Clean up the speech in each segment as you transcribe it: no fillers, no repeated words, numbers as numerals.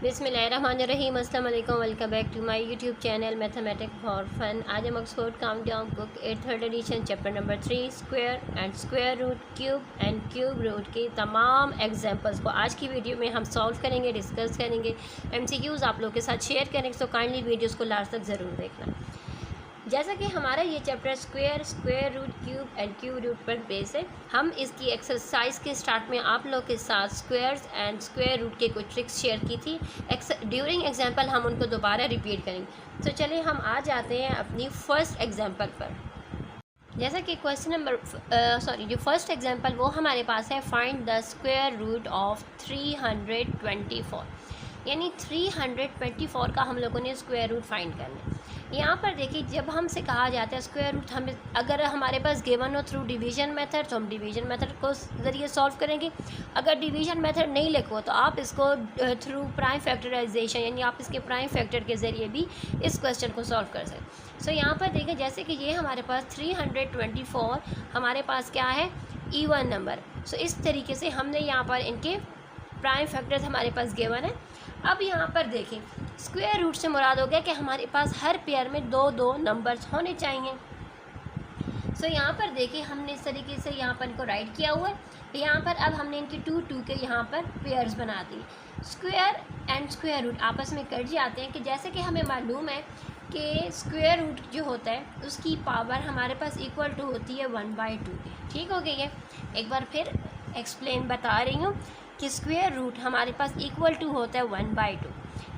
बिस्मिल्लाहिर्रहमानिर्रहीम, अस्सलाम वालेकुम। Welcome back to my YouTube channel mathematics for fun. आज हम Oxford countdown book 8th edition chapter number 3 square and square root cube and cube root के तमाम examples को आज की वीडियो में हम सॉल्व करेंगे, डिस्कस करेंगे, एमसीक्यूज़ आप लोग के साथ शेयर करेंगे। तो काइंडली वीडियोज़ को लास्ट तक ज़रूर देखना। जैसा कि हमारा ये chapter square root cube and cube root पर बेस है, हम इसकी एक्सरसाइज के स्टार्ट में आप लोग के साथ स्क्वायर्स एंड स्क्वायर रूट के कुछ ट्रिक्स शेयर की थी। ड्यूरिंग एग्जांपल हम उनको दोबारा रिपीट करेंगे। तो चलिए हम आ जाते हैं अपनी फर्स्ट एग्जांपल पर। जैसा कि क्वेश्चन नंबर जो फर्स्ट एग्जांपल वो हमारे पास है, find the square root of 324। यानी 324 का हम लोगों ने स्क्वायर रूट फाइंड करना है। यहाँ पर देखिए, जब हमसे कहा जाता है स्क्वायर रूट, हमें अगर हमारे पास गिवन हो थ्रू डिवीजन मेथड तो हम डिवीजन मेथड को ज़रिए सॉल्व करेंगे। अगर डिवीजन मेथड नहीं लिखो तो आप इसको थ्रू प्राइम फैक्टराइजेशन यानी आप इसके प्राइम फैक्टर के ज़रिए भी इस क्वेश्चन को सॉल्व कर सकते। सो यहाँ पर देखें, जैसे कि ये हमारे पास 324 हमारे पास क्या है, इवन नंबर। सो इस तरीके से हमने यहाँ पर इनके प्राइम फैक्टर्स हमारे पास गिवन है। अब यहाँ पर देखें, स्क्वायर रूट से मुराद हो गया कि हमारे पास हर पेयर में दो दो नंबर्स होने चाहिए। सो यहाँ पर देखिए, हमने इस तरीके से यहाँ पर इनको राइट किया हुआ है। यहाँ पर अब हमने इनके टू के यहाँ पर पेयर्स बना दिए। स्क्वायर एंड स्क्वायर रूट आपस में कट जाते हैं कि जैसे कि हमें मालूम है कि स्क्वायर रूट जो होता है उसकी पावर हमारे पास इक्वल टू होती है 1/2 के। ठीक हो गई है। एक बार फिर एक्सप्लेन बता रही हूँ कि स्क्वायर रूट हमारे पास इक्वल टू होता है 1/2।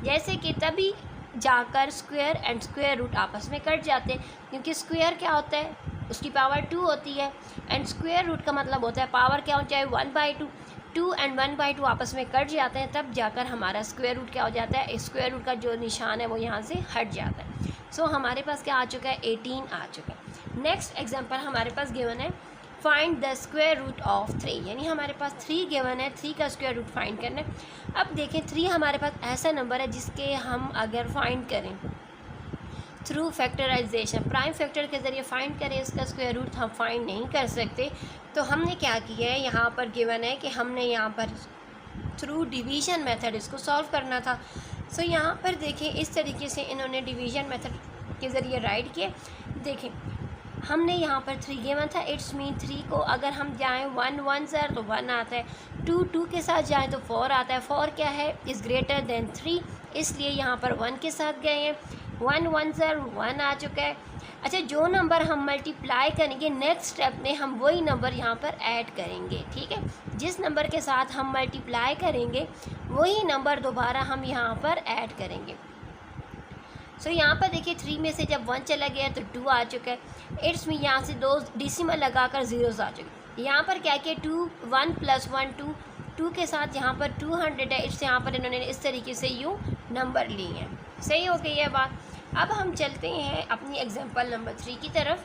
जैसे कि तभी जाकर स्क्वायर एंड स्क्वायर रूट आपस में कट जाते हैं, क्योंकि स्क्वायर क्या होता है, उसकी पावर 2 होती है, एंड स्क्वायर रूट का मतलब होता है पावर क्या हो चाहे 1/2। 2 एंड 1/2 आपस में कट जाते हैं, तब जाकर हमारा स्क्वायर रूट क्या हो जाता है, स्क्वायर रूट का जो निशान है वो यहाँ से हट जाता है। सो हमारे पास क्या आ चुका है, 18 आ चुका है। नेक्स्ट एग्जाम्पल हमारे पास गिवन है, find the square root of 3। यानी हमारे पास 3 गिवन है, 3 का स्क्वायर रूट फाइंड करना है। अब देखें, 3 हमारे पास ऐसा नंबर है जिसके हम अगर फाइंड करें थ्रू फैक्टराइजेशन, प्राइम फैक्टर के ज़रिए फाइंड करें, इसका स्क्वायर रूट हम फाइंड नहीं कर सकते। तो हमने क्या किया है, यहाँ पर गिवन है कि हमने यहाँ पर थ्रू डिवीज़न मेथड इसको सॉल्व करना था। सो यहाँ पर देखें, इस तरीके से इन्होंने डिवीज़न मेथड के ज़रिए राइट किए। देखें, हमने यहाँ पर 3 गिवन था, इट्स मीन 3 को अगर हम जाएँ 1 1 सर तो 1 आता है, 2 2 के साथ जाएँ तो 4 आता है। 4 क्या है, इज़ ग्रेटर देन 3, इसलिए यहाँ पर 1 के साथ गए हैं। 1 1 सर 1 आ चुका है। अच्छा, जो नंबर हम मल्टीप्लाई करेंगे नेक्स्ट स्टेप में हम वही नंबर यहाँ पर ऐड करेंगे। ठीक है, जिस नंबर के साथ हम मल्टीप्लाई करेंगे वही नंबर दोबारा हम यहाँ पर ऐड करेंगे। सो यहाँ पर देखिए, 3 में से जब 1 चला गया तो 2 आ चुका है। इट्स में यहाँ से 2 डिसिमल लगाकर ज़ीरोस आ चुके। यहाँ पर क्या किया, 2 1 + 1 2, 2 के साथ यहाँ पर 200 है। इट्स यहाँ पर इन्होंने इस तरीके से यूँ नंबर लिए हैं। सही हो गई है बात। अब हम चलते हैं अपनी एग्जाम्पल नंबर 3 की तरफ।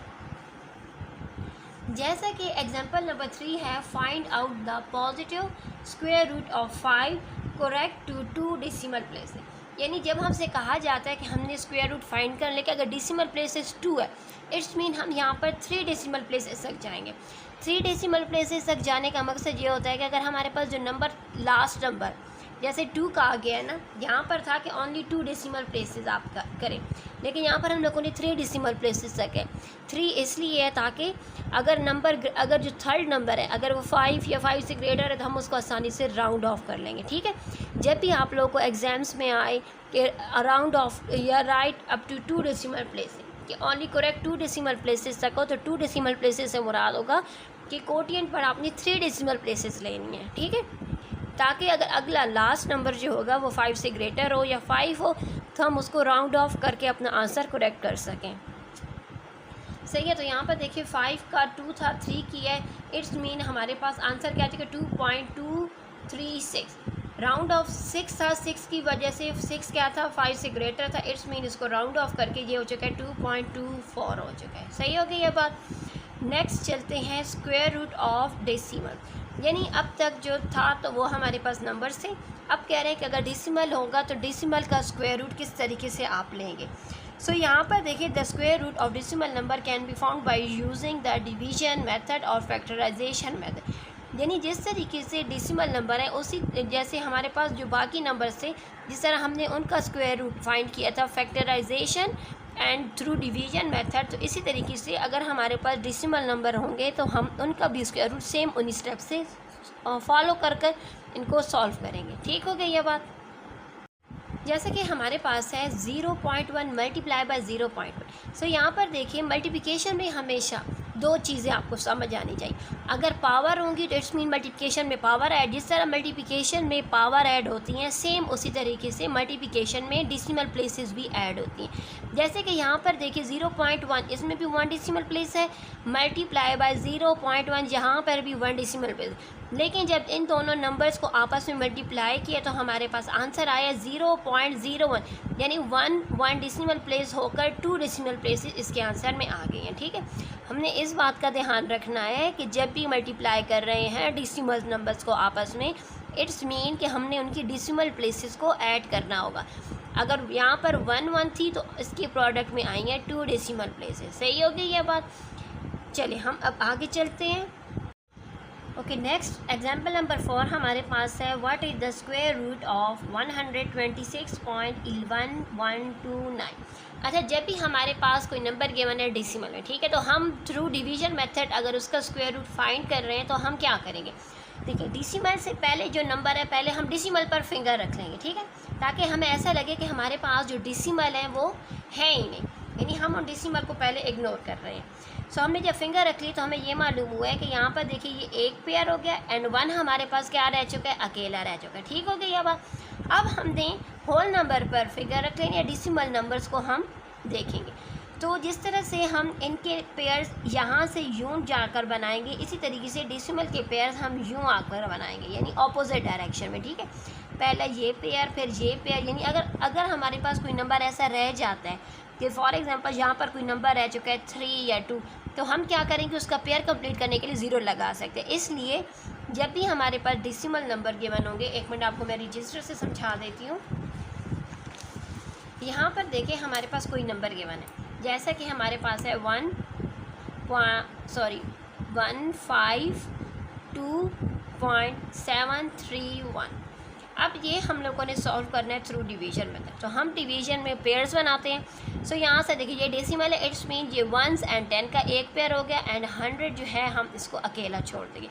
जैसा कि एग्जाम्पल नंबर 3 है, find out the positive square root of 5 correct to 2 decimal places. यानी जब हमसे कहा जाता है कि हमने स्क्वायर रूट फाइंड कर लेके, अगर डेसिमल प्लेसेस 2 है, इट्स मीन हम यहाँ पर 3 डेसिमल प्लेसेस तक जाएंगे। 3 डेसिमल प्लेसेस तक जाने का मकसद ये होता है कि अगर हमारे पास जो नंबर लास्ट नंबर जैसे 2 का आ गया है ना, यहाँ पर था कि ओनली 2 डेसिमल प्लेसेस आप करें, लेकिन यहाँ पर हम लोगों ने 3 डेसिमल प्लेसेस तक है। 3 इसलिए है ताकि अगर जो थर्ड नंबर है अगर वो 5 या 5 से ग्रेटर है तो हम उसको आसानी से राउंड ऑफ कर लेंगे। ठीक है, जब भी आप लोगों को एग्जाम्स में आए कि राउंड ऑफ या right up to 2 decimal places, कि ओनली करेक्ट 2 डेसिमल प्लेसेस तक हो, तो 2 डेसिमल प्लेसेस से मुराद होगा कि कोटियन पर आपने 3 डेसिमल प्लेसेस लेनी है। ठीक है, ताकि अगर अगला लास्ट नंबर जो होगा वो 5 से ग्रेटर हो या 5 हो तो हम उसको राउंड ऑफ करके अपना आंसर करेक्ट कर सकें। सही है। तो यहाँ पर देखिए, 5 का 2 था, 3 की है, इट्स मीन हमारे पास आंसर क्या चुका, 2.236। राउंड ऑफ 6 था, 6 की वजह से 6 क्या था, 5 से ग्रेटर था, इट्स मीन इसको राउंड ऑफ करके ये हो चुका है 2.24 हो चुका है। सही हो गई ये बात। नेक्स्ट चलते हैं स्क्वायर रूट ऑफ डेसिमल। यानी अब तक जो था तो वो हमारे पास नंबर्स थे, अब कह रहे हैं कि अगर डेसिमल होगा तो डेसिमल का स्क्वायर रूट किस तरीके से आप लेंगे। सो यहाँ पर देखिए, the square root of decimal number can be found by using the division method और फैक्टराइजेशन मेथड। यानी जिस तरीके से डेसिमल नंबर है उसी जैसे हमारे पास जो बाकी नंबर्स थे, जिस तरह हमने उनका स्क्वायर रूट फाइंड किया था factorisation and through division method, तो इसी तरीके से अगर हमारे पास डेसिमल नंबर होंगे तो हम उनका भी स्क्वायर रूट सेम उन्हीं स्टेप से फॉलो कर इनको सॉल्व करेंगे। ठीक हो गई ये बात। जैसे कि हमारे पास है 0.1 मल्टीप्लाई बाय 0.1। सो यहाँ पर देखिए मल्टीप्लिकेशन में हमेशा दो चीज़ें आपको समझ आनी चाहिए। अगर पावर होंगी तो इट्स मीन मल्टीप्लिकेशन में पावर ऐड, जिस तरह मल्टीप्लिकेशन में पावर ऐड होती हैं सेम उसी तरीके से मल्टीप्लिकेशन में डेसिमल प्लेसेस भी ऐड होती हैं। जैसे कि यहाँ पर देखिए 0.1, इसमें भी 1 डेसिमल प्लेस है, मल्टीप्लाई बाय 0.1 यहाँ पर भी 1 डेसिमल प्लेस। लेकिन जब इन दोनों नंबर्स को आपस में मल्टीप्लाई किया तो हमारे पास आंसर आया 0.01, यानी 1 डेसिमल प्लेस होकर 2 डेसिमल प्लेसेस इसके आंसर में आ गई हैं। ठीक है, हमने इस बात का ध्यान रखना है कि जब भी मल्टीप्लाई कर रहे हैं डेसिमल नंबर्स को आपस में, इट्स मीन कि हमने उनकी डेसिमल प्लेसेस को ऐड करना होगा। अगर यहाँ पर 1 थी तो इसके प्रोडक्ट में आई हैं 2 डेसिमल प्लेसेस। सही हो गई ये बात। चलिए हम अब आगे चलते हैं। ओके, नेक्स्ट एग्जाम्पल नंबर 4 हमारे पास है what is the square root of 126.11129। अच्छा, जब भी हमारे पास कोई नंबर गिवन है डेसिमल में, ठीक है, तो हम थ्रू डिवीजन मेथड अगर उसका स्क्वायर रूट फाइंड कर रहे हैं तो हम क्या करेंगे। देखिए डेसिमल से पहले जो नंबर है पहले हम डेसिमल पर फिंगर रख लेंगे। ठीक है, ताकि हमें ऐसा लगे कि हमारे पास जो डेसिमल है वो है ही नहीं, यानी हम उन डेसिमल को पहले इग्नोर कर रहे हैं। सो हमने जब फिंगर रख ली तो हमें ये मालूम हुआ है कि यहाँ पर देखिए ये एक पेयर हो गया एंड 1 हमारे पास क्या रह चुका है, अकेला रह चुका है। ठीक हो गई अब हम दें होल नंबर पर फिंगर रख लेंगे, डेसिमल नंबर्स को हम देखेंगे। तो जिस तरह से हम इनके पेयर्स यहाँ से यूं जाकर बनाएंगे, इसी तरीके से डेसिमल के पेयर्स हम यूं आकर बनाएंगे, यानी ऑपोजिट डायरेक्शन में। ठीक है, पहला ये पेयर फिर ये पेयर, यानी अगर हमारे पास कोई नंबर ऐसा रह जाता है कि फॉर एग्जांपल यहाँ पर कोई नंबर रह चुका है 3 या 2, तो हम क्या करेंगे, उसका पेयर कंप्लीट करने के लिए 0 लगा सकते हैं। इसलिए जब भी हमारे पास डेसिमल नंबर गिवन होंगे, एक मिनट आपको मैं रजिस्टर से समझा देती हूँ। यहाँ पर देखिए हमारे पास कोई नंबर गिवन है, जैसा कि हमारे पास है 152.731। अब ये हम लोगों ने सॉल्व करना है थ्रू डिवीजन मेथड। तो हम डिवीजन में पेयर्स बनाते हैं। सो यहाँ से देखिए ये डेसिमल है, इट्स मीन ये 1s एंड 10 का एक पेयर हो गया एंड 100 जो है हम इसको अकेला छोड़ देंगे।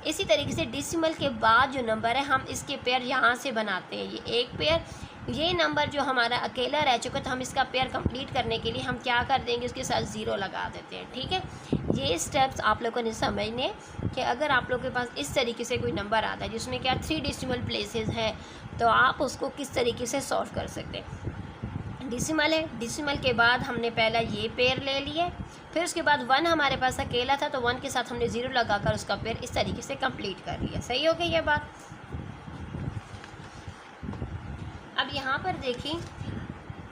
इसी तरीके से डेसिमल के बाद जो नंबर है हम इसके पेयर यहाँ से बनाते हैं, ये एक पेयर, ये नंबर जो हमारा अकेला रह चुका है तो हम इसका पेयर कंप्लीट करने के लिए हम क्या कर देंगे, उसके साथ 0 लगा देते हैं। ठीक है, ये स्टेप्स आप लोगों ने समझने कि अगर आप लोगों के पास इस तरीके से कोई नंबर आता है जिसमें क्या 3 डेसिमल प्लेसेस हैं, तो आप उसको किस तरीके से सॉल्व कर सकते हैं। डेसिमल है, डेसिमल के बाद हमने पहला ये पेयर ले लिए, फिर उसके बाद 1 हमारे पास अकेला था तो 1 के साथ हमने 0 लगाकर उसका पेयर इस तरीके से कंप्लीट कर लिया। सही हो गई ये बात। अब यहाँ पर देखिए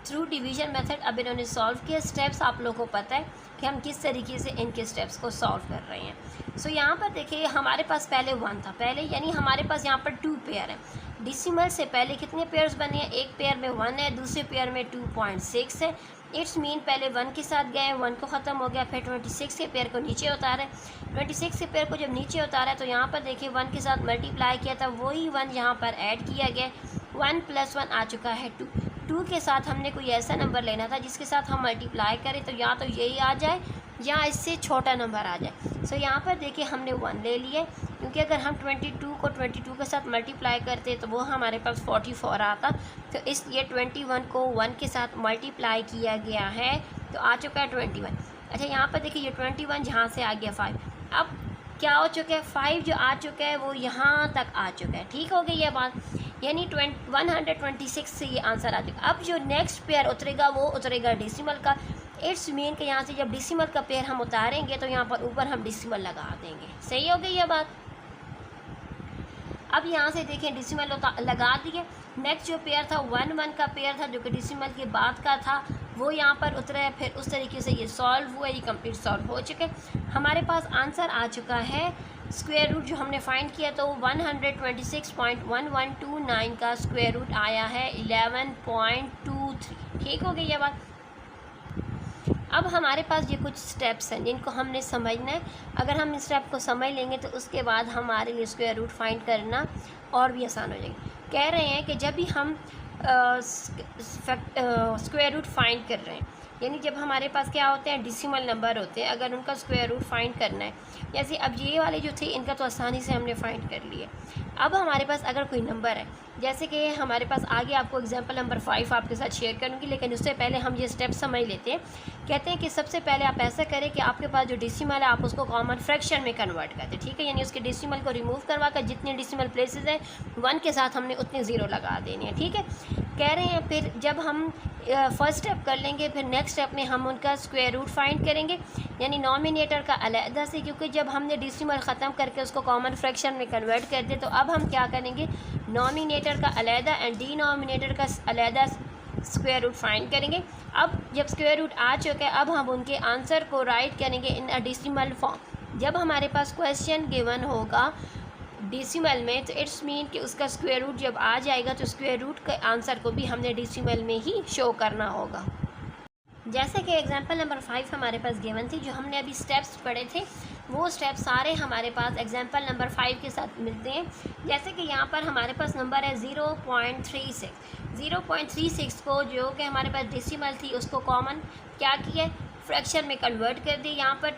थ्रू डिवीजन मेथड अब इन्होंने सॉल्व किया। स्टेप्स आप लोगों को पता है कि हम किस तरीके से इनके स्टेप्स को सॉल्व कर रहे हैं। सो यहाँ पर देखिए हमारे पास पहले 1 था, पहले यानी हमारे पास यहाँ पर 2 पेयर है। डेसिमल से पहले कितने पेयर्स बने हैं, एक पेयर में 1 है, दूसरे पेयर में 2.6 है। इट्स मीन पहले 1 के साथ गए, 1 को ख़त्म हो गया, फिर 26 के पेयर को नीचे उतारा है। 26 के पेयर को जब नीचे उतारा है तो यहाँ पर देखिए 1 के साथ मल्टीप्लाई किया था, वही 1 यहाँ पर ऐड किया गया, 1 + 1 आ चुका है 2। 2 के साथ हमने कोई ऐसा नंबर लेना था जिसके साथ हम मल्टीप्लाई करें तो या तो यही आ जाए या इससे छोटा नंबर आ जाए। सो यहाँ पर देखिए हमने 1 ले लिए, क्योंकि अगर हम 22 को 22 के साथ मल्टीप्लाई करते तो वो हमारे पास 44 आता, तो इसलिए 21 को 1 के साथ मल्टीप्लाई किया गया है तो आ चुका है 21। अच्छा, यहाँ पर देखिए ये 21 यहाँ से आ गया 5। अब क्या हो चुका है, 5 जो आ चुका है वो यहाँ तक आ चुका है। ठीक हो गई ये बात, यानी 126 से ये आंसर आ चुका। अब जो नेक्स्ट पेयर उतरेगा वो उतरेगा डेसिमल का। इट्स मीन कि यहाँ से जब डेसिमल का पेयर हम उतारेंगे तो यहाँ पर ऊपर हम डेसिमल लगा देंगे। सही हो गई ये बात। अब यहाँ से देखें डेसिमल लगा दिए। नेक्स्ट जो पेयर था 1 का पेयर था जो कि डेसिमल के बाद का था, वो यहाँ पर उतरा है। फिर उस तरीके से ये सॉल्व हुआ, ये कंप्लीट सॉल्व हो चुके। हमारे पास आंसर आ चुका है स्क्वायर रूट जो हमने फाइंड किया तो 126.1129 का स्क्वायर रूट आया है 11.23। ठीक हो गई ये बात। अब हमारे पास ये कुछ स्टेप्स हैं जिनको हमने समझना है। अगर हम इस स्टेप को समझ लेंगे तो उसके बाद हमारे लिए स्क्वायर रूट फाइंड करना और भी आसान हो जाएगा। कह रहे हैं कि जब भी हम स्क्वायर रूट फाइंड कर रहे हैं, यानी जब हमारे पास क्या होते हैं, डेसिमल नंबर होते हैं, अगर उनका स्क्वायर रूट फाइंड करना है, जैसे अब ये वाले जो थे इनका तो आसानी से हमने फाइंड कर लिया। अब हमारे पास अगर कोई नंबर है, जैसे कि हमारे पास आगे आपको एग्जांपल नंबर 5 आपके साथ शेयर करूँगी, लेकिन उससे पहले हम ये स्टेप समझ लेते हैं। कहते हैं कि सबसे पहले आप ऐसा करें कि आपके पास जो डेसिमल है आप उसको कॉमन फ्रैक्शन में कन्वर्ट कर दें, ठीक है। यानी उसके डेसिमल को रिमूव करवा कर जितने डेसिमल प्लेसेस हैं 1 के साथ हमने उतने ज़ीरो लगा देने हैं, ठीक है। कह रहे हैं फिर जब हम फर्स्ट स्टेप कर लेंगे, फिर नेक्स्ट स्टेप में हम उनका स्क्वायर रूट फाइंड करेंगे, यानी नॉमिनेटर का अलहदा से, क्योंकि जब हमने डेसिमल ख़त्म करके उसको कॉमन फ्रैक्शन में कन्वर्ट कर दिया, तो अब हम क्या करेंगे, नॉमिनेटर का अलहदा एंड डिनोमिनेटर का अलहदा स्क्वायर रूट फाइंड करेंगे। अब जब स्क्वायर रूट आ चुका है, अब हम उनके आंसर को राइट करेंगे इन अ डेसिमल फॉर्म। जब हमारे पास क्वेश्चन गिवन होगा डेसिमल में, तो इट्स मीन कि उसका स्क्वायर रूट जब आ जाएगा तो स्क्वायर रूट के आंसर को भी हमने डेसिमल में ही शो करना होगा। जैसे कि एग्जांपल नंबर 5 हमारे पास गिवन थी, जो हमने अभी स्टेप्स पढ़े थे वो स्टेप सारे हमारे पास एग्जांपल नंबर 5 के साथ मिलते हैं। जैसे कि यहाँ पर हमारे पास नंबर है 0.36। 0.36 को जो कि हमारे पास डेसिमल थी उसको कॉमन क्या किया, फ्रैक्शन में कन्वर्ट कर दिए। यहाँ पर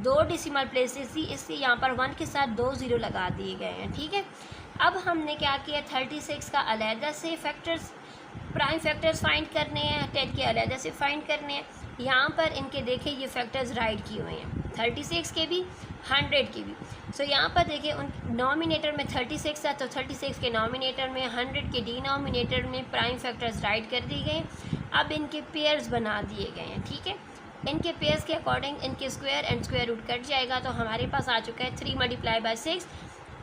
2 डेसिमल प्लेसेस थी, इसलिए यहाँ पर 1 के साथ 2 ज़ीरो लगा दिए गए हैं, ठीक है। अब हमने क्या किया, 36 का अलहदा से फैक्टर्स, प्राइम फैक्टर्स फाइंड करने हैं, 10 के अलहदा से फाइंड करने हैं। यहाँ पर इनके देखें ये फैक्टर्स राइट किए हुए हैं, 36 के भी 100 के भी। सो यहाँ पर देखिए उन नॉमिनेटर में 36 था, तो 36 के नॉमिनेटर में, 100 के डिनोमिनेटर में प्राइम फैक्टर्स राइट कर दिए गए। अब इनके पेयर्स बना दिए गए हैं, ठीक है। इनके पेयर्स के अकॉर्डिंग इनके square and square root cut जाएगा, तो हमारे पास आ चुका है 3 × 6,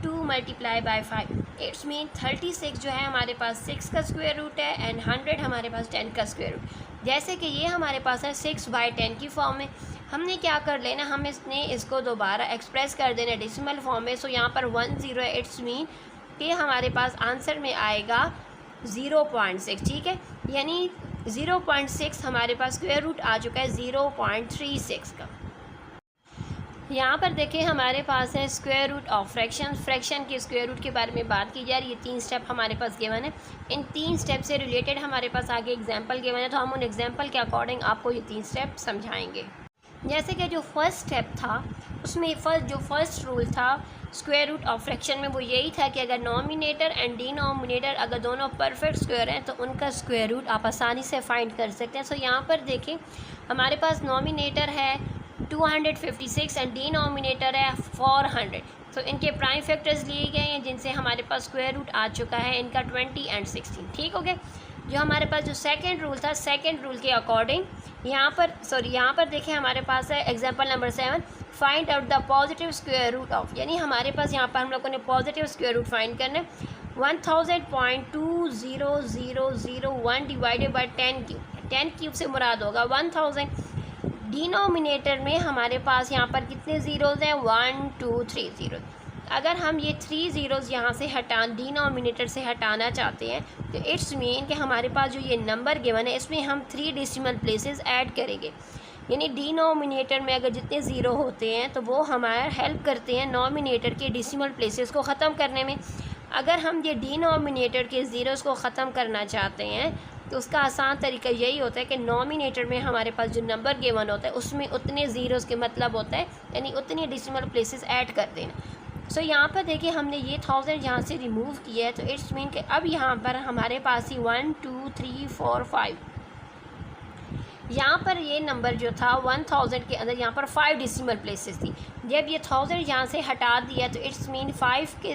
2 × 5। इट्स मीन 36 जो है हमारे पास 6 का स्क्वायर रूट है एंड 100 हमारे पास 10 का स्क्वायर रूट। जैसे कि ये हमारे पास है 6/10 की फॉर्म में, हमने क्या कर लेना, हम इसको दोबारा एक्सप्रेस कर देना डेसिमल फॉर्म में। सो यहाँ पर 1 0 है, इट्स मीन कि हमारे पास आंसर में आएगा 0.6, ठीक है। यानी 0.6 हमारे पास स्क्वायर रूट आ चुका है 0.36 का। यहाँ पर देखिए हमारे पास है square root of fraction, fraction के स्क्वायर रूट के बारे में बात की जा रही है। 3 स्टेप हमारे पास गिवन है, इन 3 स्टेप से रिलेटेड हमारे पास आगे एग्जांपल गिवन है, तो हम उन एग्जांपल के अकॉर्डिंग आपको ये 3 स्टेप समझाएंगे। जैसे कि जो फर्स्ट स्टेप था उसमें फर्स्ट रूल था स्क्वायर रूट ऑफ फ्रैक्शन में, वो यही था कि अगर नॉमिनेटर एंड डिनोमिनेटर अगर दोनों परफेक्ट स्क्वायर हैं तो उनका स्क्वायर रूट आप आसानी से फाइंड कर सकते हैं। सो यहाँ पर देखें हमारे पास नॉमिनेटर है 256 एंड डिनोमिनेटर है 400। तो इनके प्राइम फैक्टर्स लिए गए हैं जिनसे हमारे पास स्क्वायर रूट आ चुका है इनका 20 एंड 16, ठीक हो गया। जो हमारे पास जो सेकंड रूल था, सेकंड रूल के अकॉर्डिंग यहाँ पर देखिए हमारे पास है example number 7, find out the positive square root of, यानी हमारे पास यहाँ पर हम लोगों ने पॉजिटिव स्क्वायर रूट फाइंड करना है। 1000.2001 डिवाइडेड बाई 10 क्यूब, 10 क्यूब से मुराद होगा 1000। डिनोमिनेटर में हमारे पास यहाँ पर कितने ज़ीरोज़ हैं, 1 2 3 ज़ीरो। अगर हम ये 3 ज़ीरोज़ यहाँ से डिनोमिनेटर से हटाना चाहते हैं तो इट्स मीन कि हमारे पास जो ये नंबर गिवन है इसमें हम 3 डेसिमल प्लेसेस ऐड करेंगे। यानी डिनोमिनेटर में अगर जितने ज़ीरो होते हैं तो वो हमारा हेल्प करते हैं नॉमिनेटर के डेसिमल प्लेसेस को ख़त्म करने में। अगर हम ये डिनोमिनेटर के ज़ीरोज़ को ख़त्म करना चाहते हैं तो उसका आसान तरीका यही होता है कि नॉमिनेटर में हमारे पास जो नंबर गिवन होता है उसमें उतने ज़ीरोज़ के मतलब होता है, यानी उतनी डेसिमल प्लेसेस ऐड कर देना। सो यहाँ पर देखिए हमने ये 1000 यहाँ से रिमूव किया है, तो इट्स मीन कि अब यहाँ पर हमारे पास ही 1 2 3 4 5, यहाँ पर ये नंबर जो था 1000 के अंदर यहाँ पर 5 डेसिमल प्लेसेस थी। जब ये 1000 यहाँ से हटा दिया तो इट्स मीन 5 +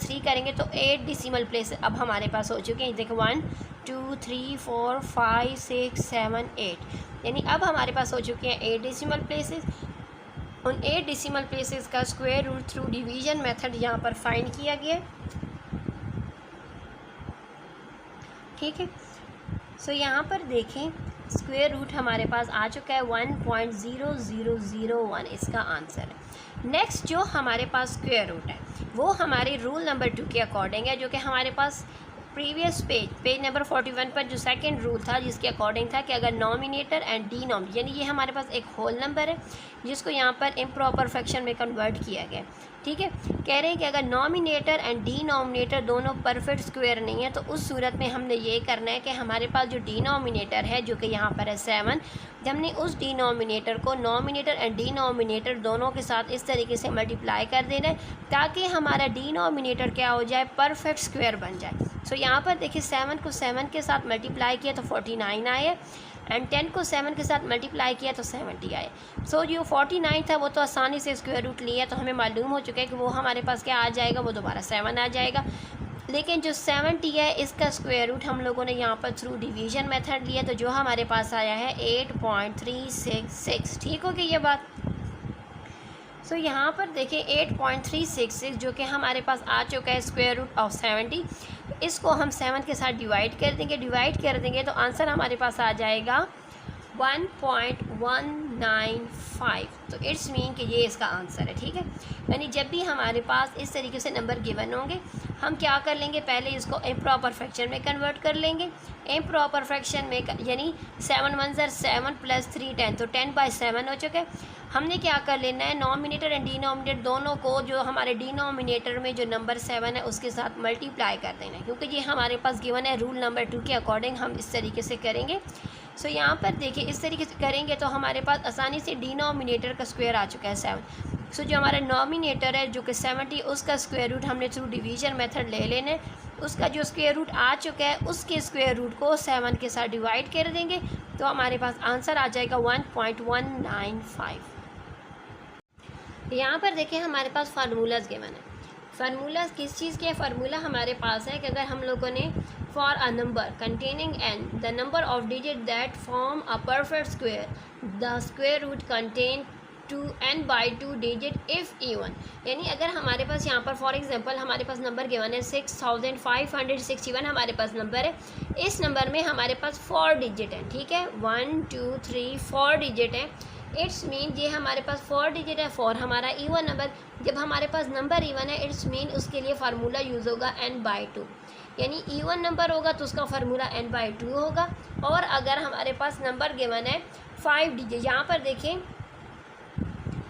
3 करेंगे तो 8 डेसिमल प्लेस अब हमारे पास हो चुके हैं। देखो 1 2 3 4 5 6 7 8, यानी अब हमारे पास हो चुके हैं 8 डेसिमल प्लेसेस। उन 8 डेसिमल प्लेसेस का square root through division method यहाँ पर फाइंड किया गया, ठीक है। सो यहाँ पर देखें स्क्वायर रूट हमारे पास आ चुका है 1.0001, इसका आंसर है। नेक्स्ट जो हमारे पास स्क्वायर रूट है वो हमारे रूल नंबर 2 के अकॉर्डिंग है, जो कि हमारे पास प्रीवियस पेज नंबर 41 पर जो सेकंड रूल था जिसके अकॉर्डिंग था कि अगर नॉमिनेटर एंड डिनोमिनेटर, यानी ये हमारे पास एक होल नंबर है जिसको यहाँ पर इम्प्रॉपर फ्रैक्शन में कन्वर्ट किया गया, ठीक है। कह रहे हैं कि अगर नॉमिनेटर एंड डिनोमिनेटर दोनों परफेक्ट स्क्वायर नहीं है तो उस सूरत में हमने ये करना है कि हमारे पास जो डिनोमिनेटर है जो कि यहाँ पर है 7, हमने उस डिनोमिनेटर को नॉमिनेटर एंड डिनोमिनेटर दोनों के साथ इस तरीके से मल्टीप्लाई कर देना है ताकि हमारा डिनोमिनेटर क्या हो जाए, परफेक्ट स्क्वायर बन जाए। सो यहाँ पर देखिए 7 को 7 के साथ मल्टीप्लाई किया तो 49 आए एंड 10 को 7 के साथ मल्टीप्लाई किया तो 70 आए। सो जो 49 था वो तो आसानी से स्क्वायर रूट लिया तो हमें मालूम हो चुका है कि वो हमारे पास क्या आ जाएगा, वो दोबारा 7 आ जाएगा। लेकिन जो 70 है इसका स्क्वायर रूट हम लोगों ने यहाँ पर थ्रू डिवीजन मेथड लिया तो जो हमारे पास आया है 8.366। ठीक हो गई ये बात। सो यहाँ पर देखिए 8.366 जो कि हमारे पास आ चुका है स्क्वायर रूट ऑफ 70, इसको हम 7 के साथ डिवाइड कर देंगे तो आंसर हमारे पास आ जाएगा 1.195। तो इट्स मीन कि ये इसका आंसर है, ठीक है। यानी जब भी हमारे पास इस तरीके से नंबर गिवन होंगे हम क्या कर लेंगे, पहले इसको इम्प्रॉपर फ्रैक्शन में कन्वर्ट कर लेंगे। इम्प्रॉपर फ्रैक्शन में यानी 7 1 7 + 3 10, तो 10/7 हो चुके। हमने क्या कर लेना है, नॉमिनेटर एंड डिनोमिनेटर दोनों को जो हमारे डिनोमिनेटर में जो नंबर 7 है उसके साथ मल्टीप्लाई कर देना है, क्योंकि ये हमारे पास गिवन है रूल नंबर 2 के अकॉर्डिंग हम इस तरीके से करेंगे। सो यहाँ पर देखिए इस तरीके से करेंगे तो हमारे पास आसानी से डिनोमिनेटर का स्क्वायर आ चुका है 7। सो जो हमारा नॉमिनेटर है जो कि 70, उसका स्क्वायर रूट हमने थ्रू डिवीजन मेथड ले लेना है। उसका जो स्क्वायर रूट आ चुका है उसके स्क्वायर रूट को 7 के साथ डिवाइड कर देंगे तो हमारे पास आंसर आ जाएगा 1.195। यहाँ पर देखिए हमारे पास फार्मूलाज गिवन है। फार्मूलाज किस चीज़ के? फार्मूला हमारे पास है कि अगर हम लोगों ने for a number containing n the number of digit that form a perfect square the square root contain n/2 digit if even, यानी अगर हमारे पास यहाँ पर फॉर एग्जांपल हमारे पास नंबर गिवन है 6561 हमारे पास नंबर है। इस नंबर में हमारे पास 4 डिजिट हैं, ठीक है, 1 2 3 4 डिजिट हैं। इट्स मीन ये हमारे पास 4 डिजिट है, 4 हमारा इवन नंबर। जब हमारे पास नंबर इवन है इट्स मीन उसके लिए फार्मूला यूज़ होगा n/2, यानी इवन नंबर होगा तो उसका फार्मूला n/2 होगा। और अगर हमारे पास नंबर गिवन है 5 डिजिट, यहाँ पर देखें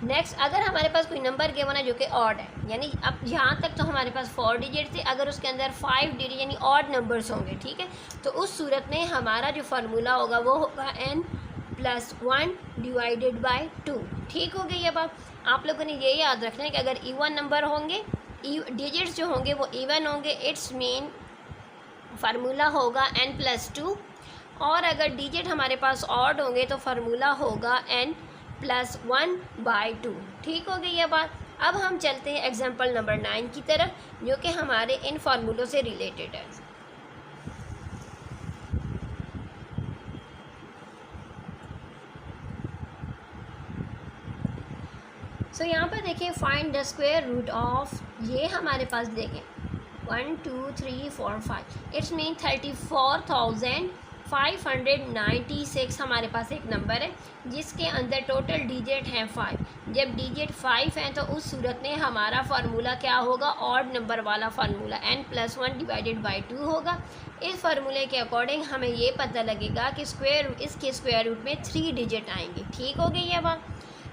नेक्स्ट अगर हमारे पास कोई नंबर गिवन है जो कि ऑड है, यानी अब यहाँ तक तो हमारे पास 4 डिजिट थे, अगर उसके अंदर 5 डिजिट यानी ऑड नंबर्स होंगे, ठीक है, तो उस सूरत में हमारा जो फार्मूला होगा वो होगा n+1 डिवाइडेड बाय 2। ठीक हो गई है बात। आप लोगों ने ये याद रखना है कि अगर इवन नंबर होंगे, डिजिट्स जो होंगे वो इवन होंगे, इट्स मीन फार्मूला होगा n+2, और अगर डिजिट हमारे पास ऑड होंगे तो फार्मूला होगा n+1/2। ठीक हो गई है बात। अब हम चलते हैं एग्जाम्पल नंबर 9 की तरफ जो कि हमारे इन फार्मूलों से रिलेटेड है। सो यहाँ पर देखिए find the square root of, ये हमारे पास देखें 1 2 3 4 5, इट्स मीन 34,596 हमारे पास एक नंबर है जिसके अंदर टोटल डिजिट हैं 5। जब डिजिट 5 हैं तो उस सूरत में हमारा फार्मूला क्या होगा, ऑड नंबर वाला फार्मूला n+1 डिवाइडेड बाय 2 होगा। इस फार्मूले के अकॉर्डिंग हमें ये पता लगेगा कि इसके स्क्वायर रूट में 3 डिजिट आएंगे। ठीक हो गई है बात।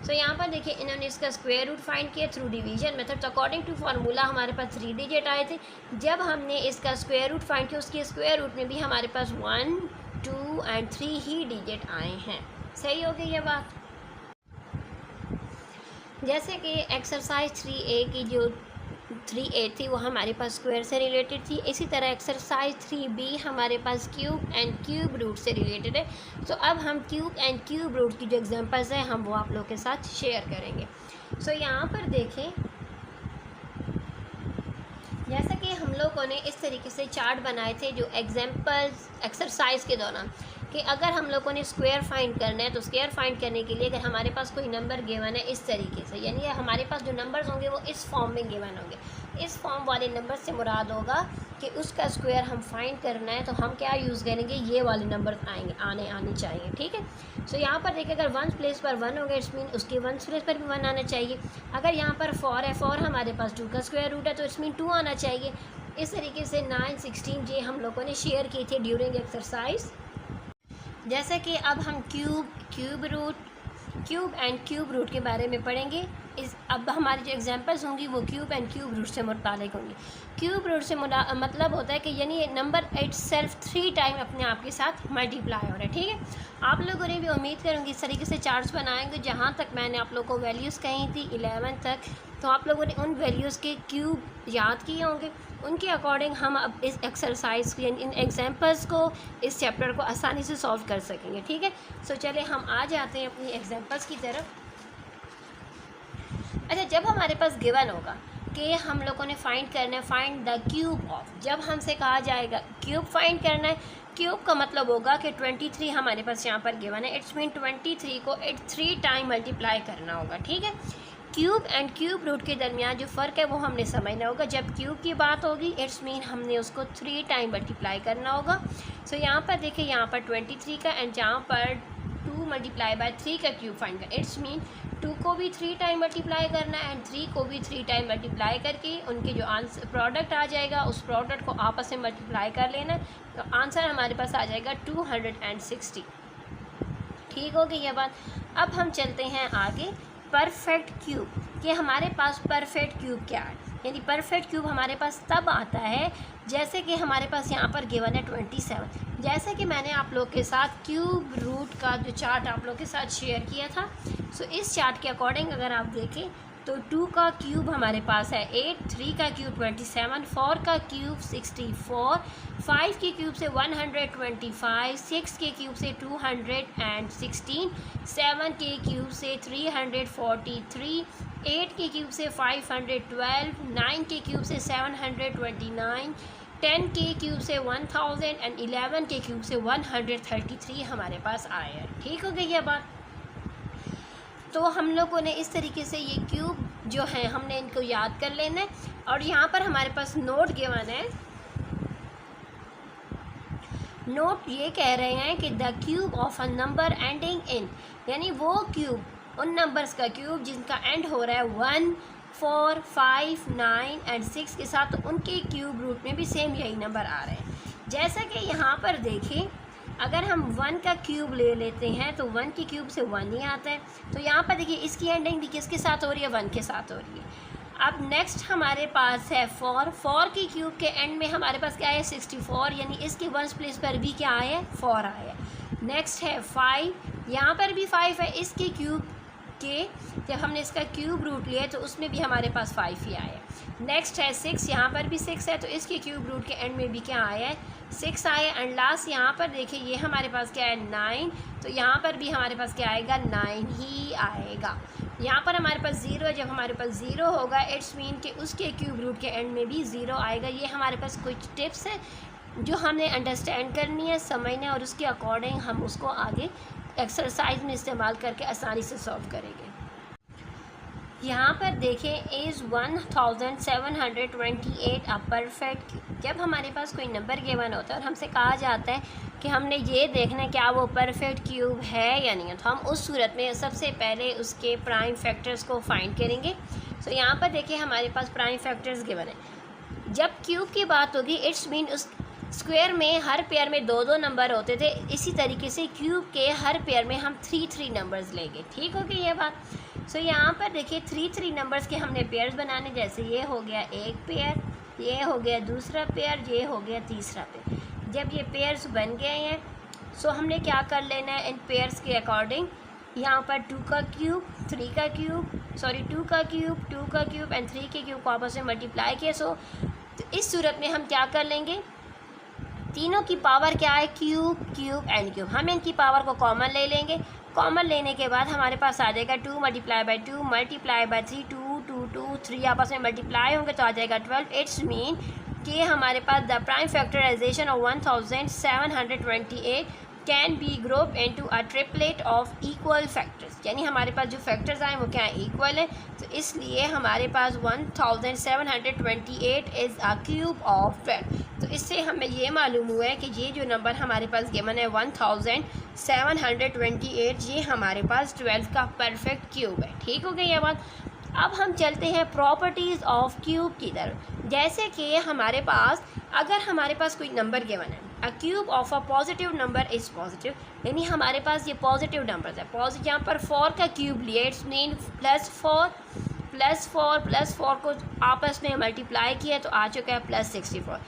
सो यहाँ पर देखिए इन्होंने इसका स्क्वायर रूट फाइंड किया थ्रू डिवीजन मेथड। तो अकॉर्डिंग टू फार्मूला हमारे पास 3 डिजिट आए थे। जब हमने इसका स्क्वायर रूट फाइंड किया उसके स्क्वायर रूट में भी हमारे पास 1 2 एंड 3 ही डिजिट आए हैं। सही हो गई ये बात। जैसे कि एक्सरसाइज 3A की जो 3A थी वो हमारे पास स्क्वायर से रिलेटेड थी, इसी तरह एक्सरसाइज 3B हमारे पास क्यूब एंड क्यूब रूट से रिलेटेड है। तो अब हम क्यूब एंड क्यूब रूट की जो एग्जांपल्स हैं हम वो आप लोग के साथ शेयर करेंगे। सो यहाँ पर देखें जैसा कि हम लोगों ने इस तरीके से चार्ट बनाए थे जो एग्जांपल्स एक्सरसाइज के दौरान, कि अगर हम लोगों ने स्क्वायर फाइंड करना है तो स्क्वायर फाइंड करने के लिए अगर हमारे पास कोई नंबर गिवन है इस तरीके से, यानी हमारे पास जो नंबर्स होंगे वो इस फॉर्म में गिवन होंगे। इस फॉर्म वाले नंबर से मुराद होगा कि उसका स्क्वायर हम फाइंड करना है तो हम क्या यूज़ करेंगे, ये वाले नंबर आने चाहिए। ठीक है। सो यहाँ पर देखिए अगर 1 प्लेस पर 1 होगा इट्स मीन उसके 1 प्लेस पर भी 1 आना चाहिए। अगर यहाँ पर 4 है, 4 हमारे पास 2 का स्क्वायर रूट है तो इट्स मीन 2 आना चाहिए। इस तरीके से 9, 16 ये हम लोगों ने शेयर की थी ड्यूरिंग एक्सरसाइज। जैसे कि अब हम क्यूब एंड क्यूब रूट के बारे में पढ़ेंगे। अब हमारी जो एग्जांपल्स होंगी वो क्यूब एंड क्यूब रूट से मुतालिक होंगी। क्यूब रूट से मतलब होता है कि यानी नंबर इट सेल्फ 3 टाइम अपने आप के साथ मल्टीप्लाई हो रहा है। ठीक है, आप लोगों ने भी उम्मीद करूँगी इस तरीके से चार्ट्स बनाएंगे। जहाँ तक मैंने आप लोगों को वैल्यूज़ कही थी 11 तक, तो आप लोगों ने उन वैल्यूज़ के क्यूब याद किए होंगे। उनके अकॉर्डिंग हम अब इस एक्सरसाइज को इन एग्जांपल्स को, इस चैप्टर को आसानी से सॉल्व कर सकेंगे। ठीक है, सो चले हम आ जाते हैं अपनी एग्जांपल्स की तरफ। अच्छा, जब हमारे पास गिवन होगा कि हम लोगों ने फाइंड करना है फाइंड द क्यूब ऑफ, जब हमसे कहा जाएगा क्यूब फाइंड करना है, क्यूब का मतलब होगा कि 23 हमारे पास यहाँ पर गिवन है। इट्स मीन 23 को 3 टाइम मल्टीप्लाई करना होगा। ठीक है, क्यूब एंड क्यूब रूट के दरमियान जो फ़र्क है वो हमने समझना होगा। जब क्यूब की बात होगी इट्स मीन हमने उसको 3 टाइम मल्टीप्लाई करना होगा। सो यहाँ पर देखिए, यहाँ पर 23 का एंड जहाँ पर 2 मल्टीप्लाई बाय 3 का क्यूब फाइंड कर, इट्स मीन 2 को भी 3 टाइम मल्टीप्लाई करना है एंड 3 को भी 3 टाइम मल्टीप्लाई करके उनके जो आंसर प्रोडक्ट आ जाएगा उस प्रोडक्ट को आपस में मल्टीप्लाई कर लेना। तो आंसर हमारे पास आ जाएगा 260। ठीक हो गई ये बात। अब हम चलते हैं आगे परफेक्ट क्यूब, कि हमारे पास परफेक्ट क्यूब क्या है। यानी परफेक्ट क्यूब हमारे पास तब आता है जैसे कि हमारे पास यहाँ पर गिवन है 27। जैसे कि मैंने आप लोग के साथ क्यूब रूट का जो चार्ट आप लोग के साथ शेयर किया था, सो इस चार्ट के अकॉर्डिंग अगर आप देखें तो 2 का क्यूब हमारे पास है 8, 3 का क्यूब 27, 4 का क्यूब 64, 5 के क्यूब से 125, 6 के क्यूब से 216, 7 के क्यूब से 343, 8 के क्यूब से 512, 9 के क्यूब से 729, 10 के क्यूब से 1000 एंड 11 के क्यूब से 133 हमारे पास आया है। ठीक हो गई ये बात। तो हम लोगों ने इस तरीके से ये क्यूब जो है हमने इनको याद कर लेना है। और यहाँ पर हमारे पास नोट गिवन है। नोट ये कह रहे हैं कि the cube of a number ending in, यानी वो क्यूब, उन नंबर्स का क्यूब जिनका एंड हो रहा है 1, 4, 5, 9 एंड 6 के साथ, तो उनके क्यूब रूट में भी सेम यही नंबर आ रहे हैं। जैसा कि यहाँ पर देखें, अगर हम 1 का क्यूब ले लेते हैं तो 1 के क्यूब से 1 ही आता है। तो यहाँ पर देखिए इसकी एंडिंग भी किसके साथ हो रही है, 1 के साथ हो रही है। अब नेक्स्ट हमारे पास है 4 की क्यूब के एंड में हमारे पास क्या है 64, यानी इसके 1 प्लेस पर भी क्या आया है 4 आया है। नेक्स्ट है 5, यहाँ पर भी 5 है। इसके क्यूब के जब हमने इसका क्यूब रूट लिया तो उसमें भी हमारे पास 5 ही आया है। नेक्स्ट है 6, यहाँ पर भी 6 है, तो इसके क्यूब रूट के एंड में भी क्या आया है 6 आया। एंड लास्ट यहाँ पर देखिए ये हमारे पास क्या है 9, तो यहाँ पर भी हमारे पास क्या आएगा 9 ही आएगा। यहाँ पर हमारे पास 0 है, जब हमारे पास 0 होगा इट्स मीन कि उसके क्यूब रूट के एंड में भी 0 आएगा। ये हमारे पास कुछ टिप्स हैं जो हमने अंडरस्टैंड करनी है, समझना है, और उसके अकॉर्डिंग हम उसको आगे एक्सरसाइज में इस्तेमाल करके आसानी से सॉल्व करेंगे। यहाँ पर देखें इज़ 1728 अ परफेक्ट। जब हमारे पास कोई नंबर गिवन होता है और हमसे कहा जाता है कि हमने ये देखना है क्या वो परफेक्ट क्यूब है या नहीं है, तो हम उस सूरत में सबसे पहले उसके प्राइम फैक्टर्स को फाइंड करेंगे। सो यहाँ पर देखिए हमारे पास प्राइम फैक्टर्स गिवन है। जब क्यूब की बात होगी इट्स मीन उस स्क्वायर में हर पेयर में 2-2 नंबर होते थे, इसी तरीके से क्यूब के हर पेयर में हम 3-3 नंबर्स लेंगे। ठीक हो गई ये बात। सो यहाँ पर देखिए 3-3 नंबर्स के हमने पेयर्स बनाने, जैसे ये हो गया एक पेयर, ये हो गया दूसरा पेयर, ये हो गया तीसरा पेयर। जब ये पेयर्स बन गए हैं सो हमने क्या कर लेना है इन पेयर्स के अकॉर्डिंग, यहाँ पर 2 का क्यूब 3 का क्यूब, सॉरी 2 का क्यूब एंड 3 के क्यूब को आपस में मल्टीप्लाई किया। सो तो इस सूरत में हम क्या कर लेंगे, तीनों की पावर क्या है क्यूब एंड क्यूब, हम इनकी पावर को कॉमन ले लेंगे। कॉमन लेने के बाद हमारे पास आ जाएगा 2 मल्टीप्लाई बाई 2 मल्टीप्लाई बाई 3, 2 3 आपस में मल्टीप्लाई होंगे तो आ जाएगा 12। इट्स मीन कि हमारे पास the prime factorization of 1728 can be group into a triplet of equal factors, यानी हमारे पास जो फैक्टर्स आए वो क्या है इक्वल है। तो इसलिए हमारे पास 1728 इज़ अ क्यूब ऑफ 12। तो इससे हमें ये मालूम हुआ है कि ये जो नंबर हमारे पास गिवन है 1728, ये हमारे पास 12 का परफेक्ट क्यूब है। ठीक हो गई ये बात। अब हम चलते हैं प्रॉपर्टीज़ ऑफ क्यूब की तरफ। जैसे कि हमारे पास अगर हमारे पास कोई नंबर गिवन है, अ cube of a positive number is positive, यानी हमारे पास ये पॉजिटिव नंबर है। यहाँ पर 4 का क्यूब लिए, इट्स मीन +4 को आपस में मल्टीप्लाई किया तो आ चुका है +64।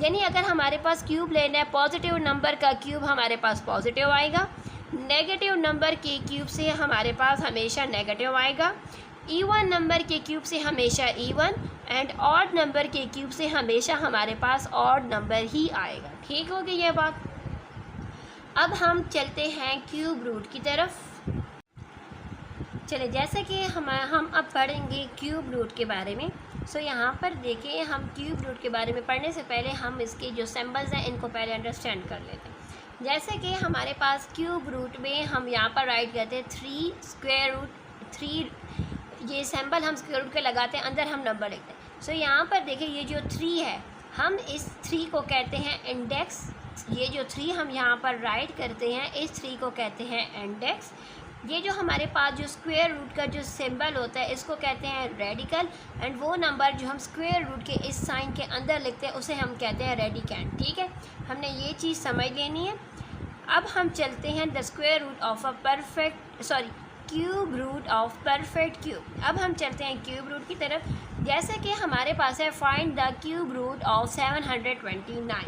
यानी अगर हमारे पास क्यूब लेना है, पॉजिटिव नंबर का क्यूब हमारे पास पॉजिटिव आएगा, नेगेटिव नंबर के क्यूब से हमारे पास हमेशा नेगेटिव आएगा, इवन नंबर के क्यूब से हमेशा इवन, एंड ऑड नंबर के क्यूब से हमेशा हमारे पास ऑड नंबर ही आएगा। ठीक हो गई ये बात। अब हम चलते हैं क्यूब रूट की तरफ। चले, जैसे कि हम अब पढ़ेंगे क्यूब रूट के बारे में। सो यहाँ पर देखिए, हम क्यूब रूट के बारे में पढ़ने से पहले हम इसके जो सिंबल्स हैं इनको पहले अंडरस्टैंड कर लेते हैं। जैसे कि हमारे पास क्यूब रूट में हम यहाँ पर राइट करते हैं 3 स्क्वायर रूट 3, ये सिंबल हम स्क्वायर रूट के लगाते हैं, अंदर हम नंबर लिखते हैं। सो यहाँ पर देखिए ये जो 3 है, हम इस 3 को कहते हैं इंडेक्स। ये जो 3 हम यहाँ पर राइट करते हैं, इस 3 को कहते हैं इंडेक्स। ये जो हमारे पास जो स्क्वायर रूट का जो सिंबल होता है इसको कहते हैं रेडिकल, एंड वो नंबर जो हम स्क्वायर रूट के इस साइन के अंदर लिखते हैं उसे हम कहते हैं रेडिकेंड। ठीक है, हमने ये चीज़ समझ लेनी है। अब हम चलते हैं the square root of a cube root of perfect cube. अब हम चलते हैं क्यूब रूट की तरफ। जैसे कि हमारे पास है find the cube root of 729।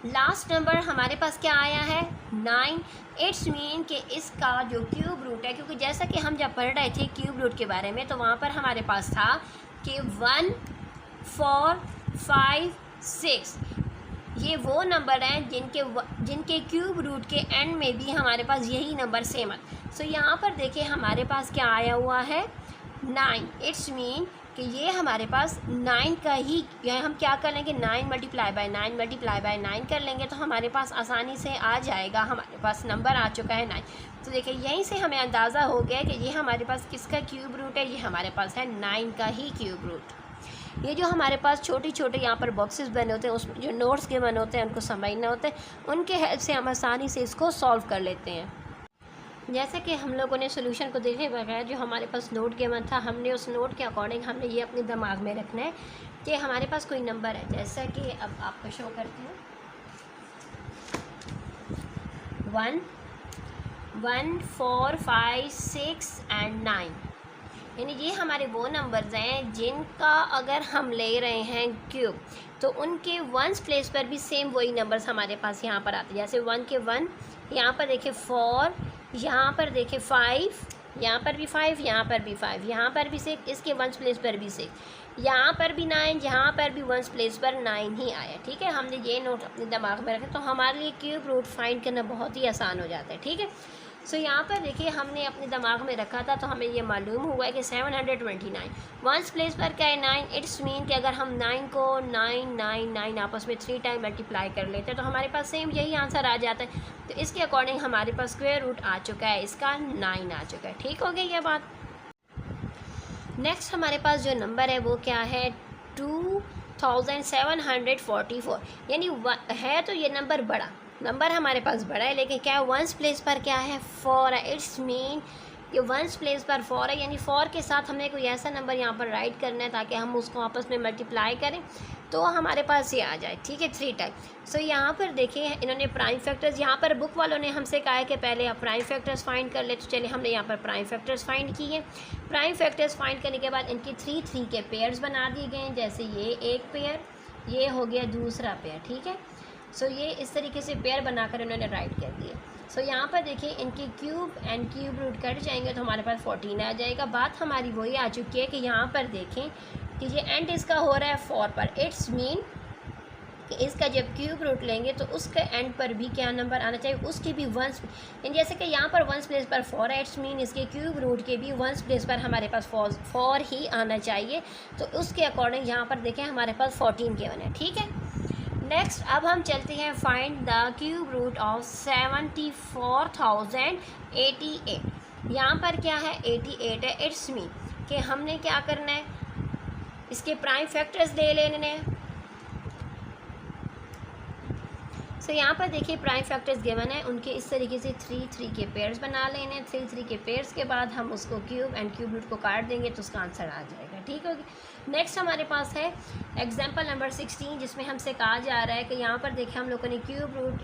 Last number हमारे पास क्या आया है 9। इट्स मीन कि इसका जो क्यूब रूट है, क्योंकि जैसा कि हम जब पढ़ रहे थे क्यूब रूट के बारे में तो वहाँ पर हमारे पास था कि 1 4 5 6 ये वो नंबर हैं जिनके क्यूब रूट के एंड में भी हमारे पास यही नंबर सेम है। सो यहाँ पर देखिए हमारे पास क्या आया हुआ है 9। इट्स मीन कि ये हमारे पास 9 का ही, यह हम क्या कर लेंगे 9 मल्टीप्लाई बाय 9 कर लेंगे तो हमारे पास आसानी से आ जाएगा, हमारे पास नंबर आ चुका है 9। तो देखिए यहीं से हमें अंदाज़ा हो गया कि ये हमारे पास किसका क्यूब रूट है, ये हमारे पास है 9 का ही क्यूब रूट। ये जो हमारे पास छोटे छोटे यहाँ पर बॉक्सेस बने होते हैं, उसमें जो नोट्स के बने होते हैं उनको समझना होता है, उनके हेल्प से हम आसानी से इसको सॉल्व कर लेते हैं। जैसे कि हम लोगों ने सोल्यूशन को देखे बगैर जो हमारे पास नोट गिवन था, हमने उस नोट के अकॉर्डिंग हमने ये अपने दिमाग में रखना है कि हमारे पास कोई नंबर है। जैसा कि अब आपको शो करती हूँ 1 1 4 5 6 एंड 9, यानी ये हमारे वो नंबर्स हैं जिनका अगर हम ले रहे हैं क्यूब तो उनके वंस प्लेस पर भी सेम वही नंबर्स हमारे पास यहाँ पर आते हैं। जैसे 1 के 1, यहाँ पर देखिए 4, यहाँ पर देखिए 5, यहाँ पर भी 5, यहाँ पर भी 5, यहाँ पर भी 6, इसके वंस प्लेस पर भी 6, यहाँ पर भी 9, यहाँ पर भी वंस प्लेस पर 9 ही आया। ठीक है, हमने ये नोट अपने दिमाग में रखे तो हमारे लिए क्यूब रूट फाइंड करना बहुत ही आसान हो जाता है। ठीक है, सो यहाँ पर देखिए हमने अपने दिमाग में रखा था तो हमें ये मालूम हुआ है कि 729 वंस प्लेस पर क्या है 9। इट्स मीन कि अगर हम 9 को 9 आपस में 3 टाइम मल्टीप्लाई कर लेते हैं तो हमारे पास सेम यही आंसर आ जाता है। तो इसके अकॉर्डिंग हमारे पास स्क्वायर रूट आ चुका है, इसका 9 आ चुका है। ठीक हो गई ये बात। नेक्स्ट हमारे पास जो नंबर है वो क्या है 2744, यानी है तो ये नंबर हमारे पास बड़ा है, लेकिन क्या है वंस प्लेस पर क्या है 4 है। इट्स मीन ये वंस प्लेस पर 4 है, यानी 4 के साथ हमने कोई ऐसा नंबर यहाँ पर राइट करना है ताकि हम उसको आपस में मल्टीप्लाई करें तो हमारे पास ये आ जाए। ठीक है, 3 टाइम। सो यहाँ पर देखिए इन्होंने प्राइम फैक्टर्स, यहाँ पर बुक वालों ने हमसे कहा है कि पहले आप प्राइम फैक्टर्स फाइंड कर ले, तो चलिए हमने यहाँ पर प्राइम फैक्टर्स फाइंड किए। प्राइम फैक्टर्स फाइंड करने के बाद इनकी 3 के पेयर्स बना दिए गए हैं। जैसे ये एक पेयर, ये हो गया दूसरा पेयर। ठीक है, सो ये इस तरीके से पेयर बनाकर इन्होंने राइट कर दिए। सो यहाँ पर देखिए इनके cube and cube root cut जाएंगे तो हमारे पास 14 आ जाएगा। बात हमारी वही आ चुकी है कि यहाँ पर देखें कि ये एंड इसका हो रहा है 4 पर। इट्स मीन कि इसका जब क्यूब रूट लेंगे तो उसके एंड पर भी क्या नंबर आना चाहिए, उसके भी वंस, जैसे कि यहाँ पर वंस प्लेस पर 4 है, इट्स मीन इसके क्यूब रूट के भी वंस प्लेस पर हमारे पास 4 ही आना चाहिए। तो उसके अकॉर्डिंग यहाँ पर देखें हमारे पास 14 गिवन है। ठीक है, नेक्स्ट अब हम चलते हैं find the cube root of 74,088। यहाँ पर क्या है 88 है। इट्स मीन कि हमने क्या करना है, इसके प्राइम फैक्टर्स ले लेने हैं। सो यहाँ पर देखिए प्राइम फैक्टर्स गिवन है, उनके इस तरीके से 3 के पेयर्स बना लेने। 3 के पेयर्स के बाद हम उसको क्यूब एंड क्यूब रूट को काट देंगे तो उसका आंसर आ जाएगा। ठीक होगी। नेक्स्ट हमारे पास है एग्जाम्पल नंबर 16, जिसमें हमसे कहा जा रहा है कि यहाँ पर देखिए हम लोगों ने cube root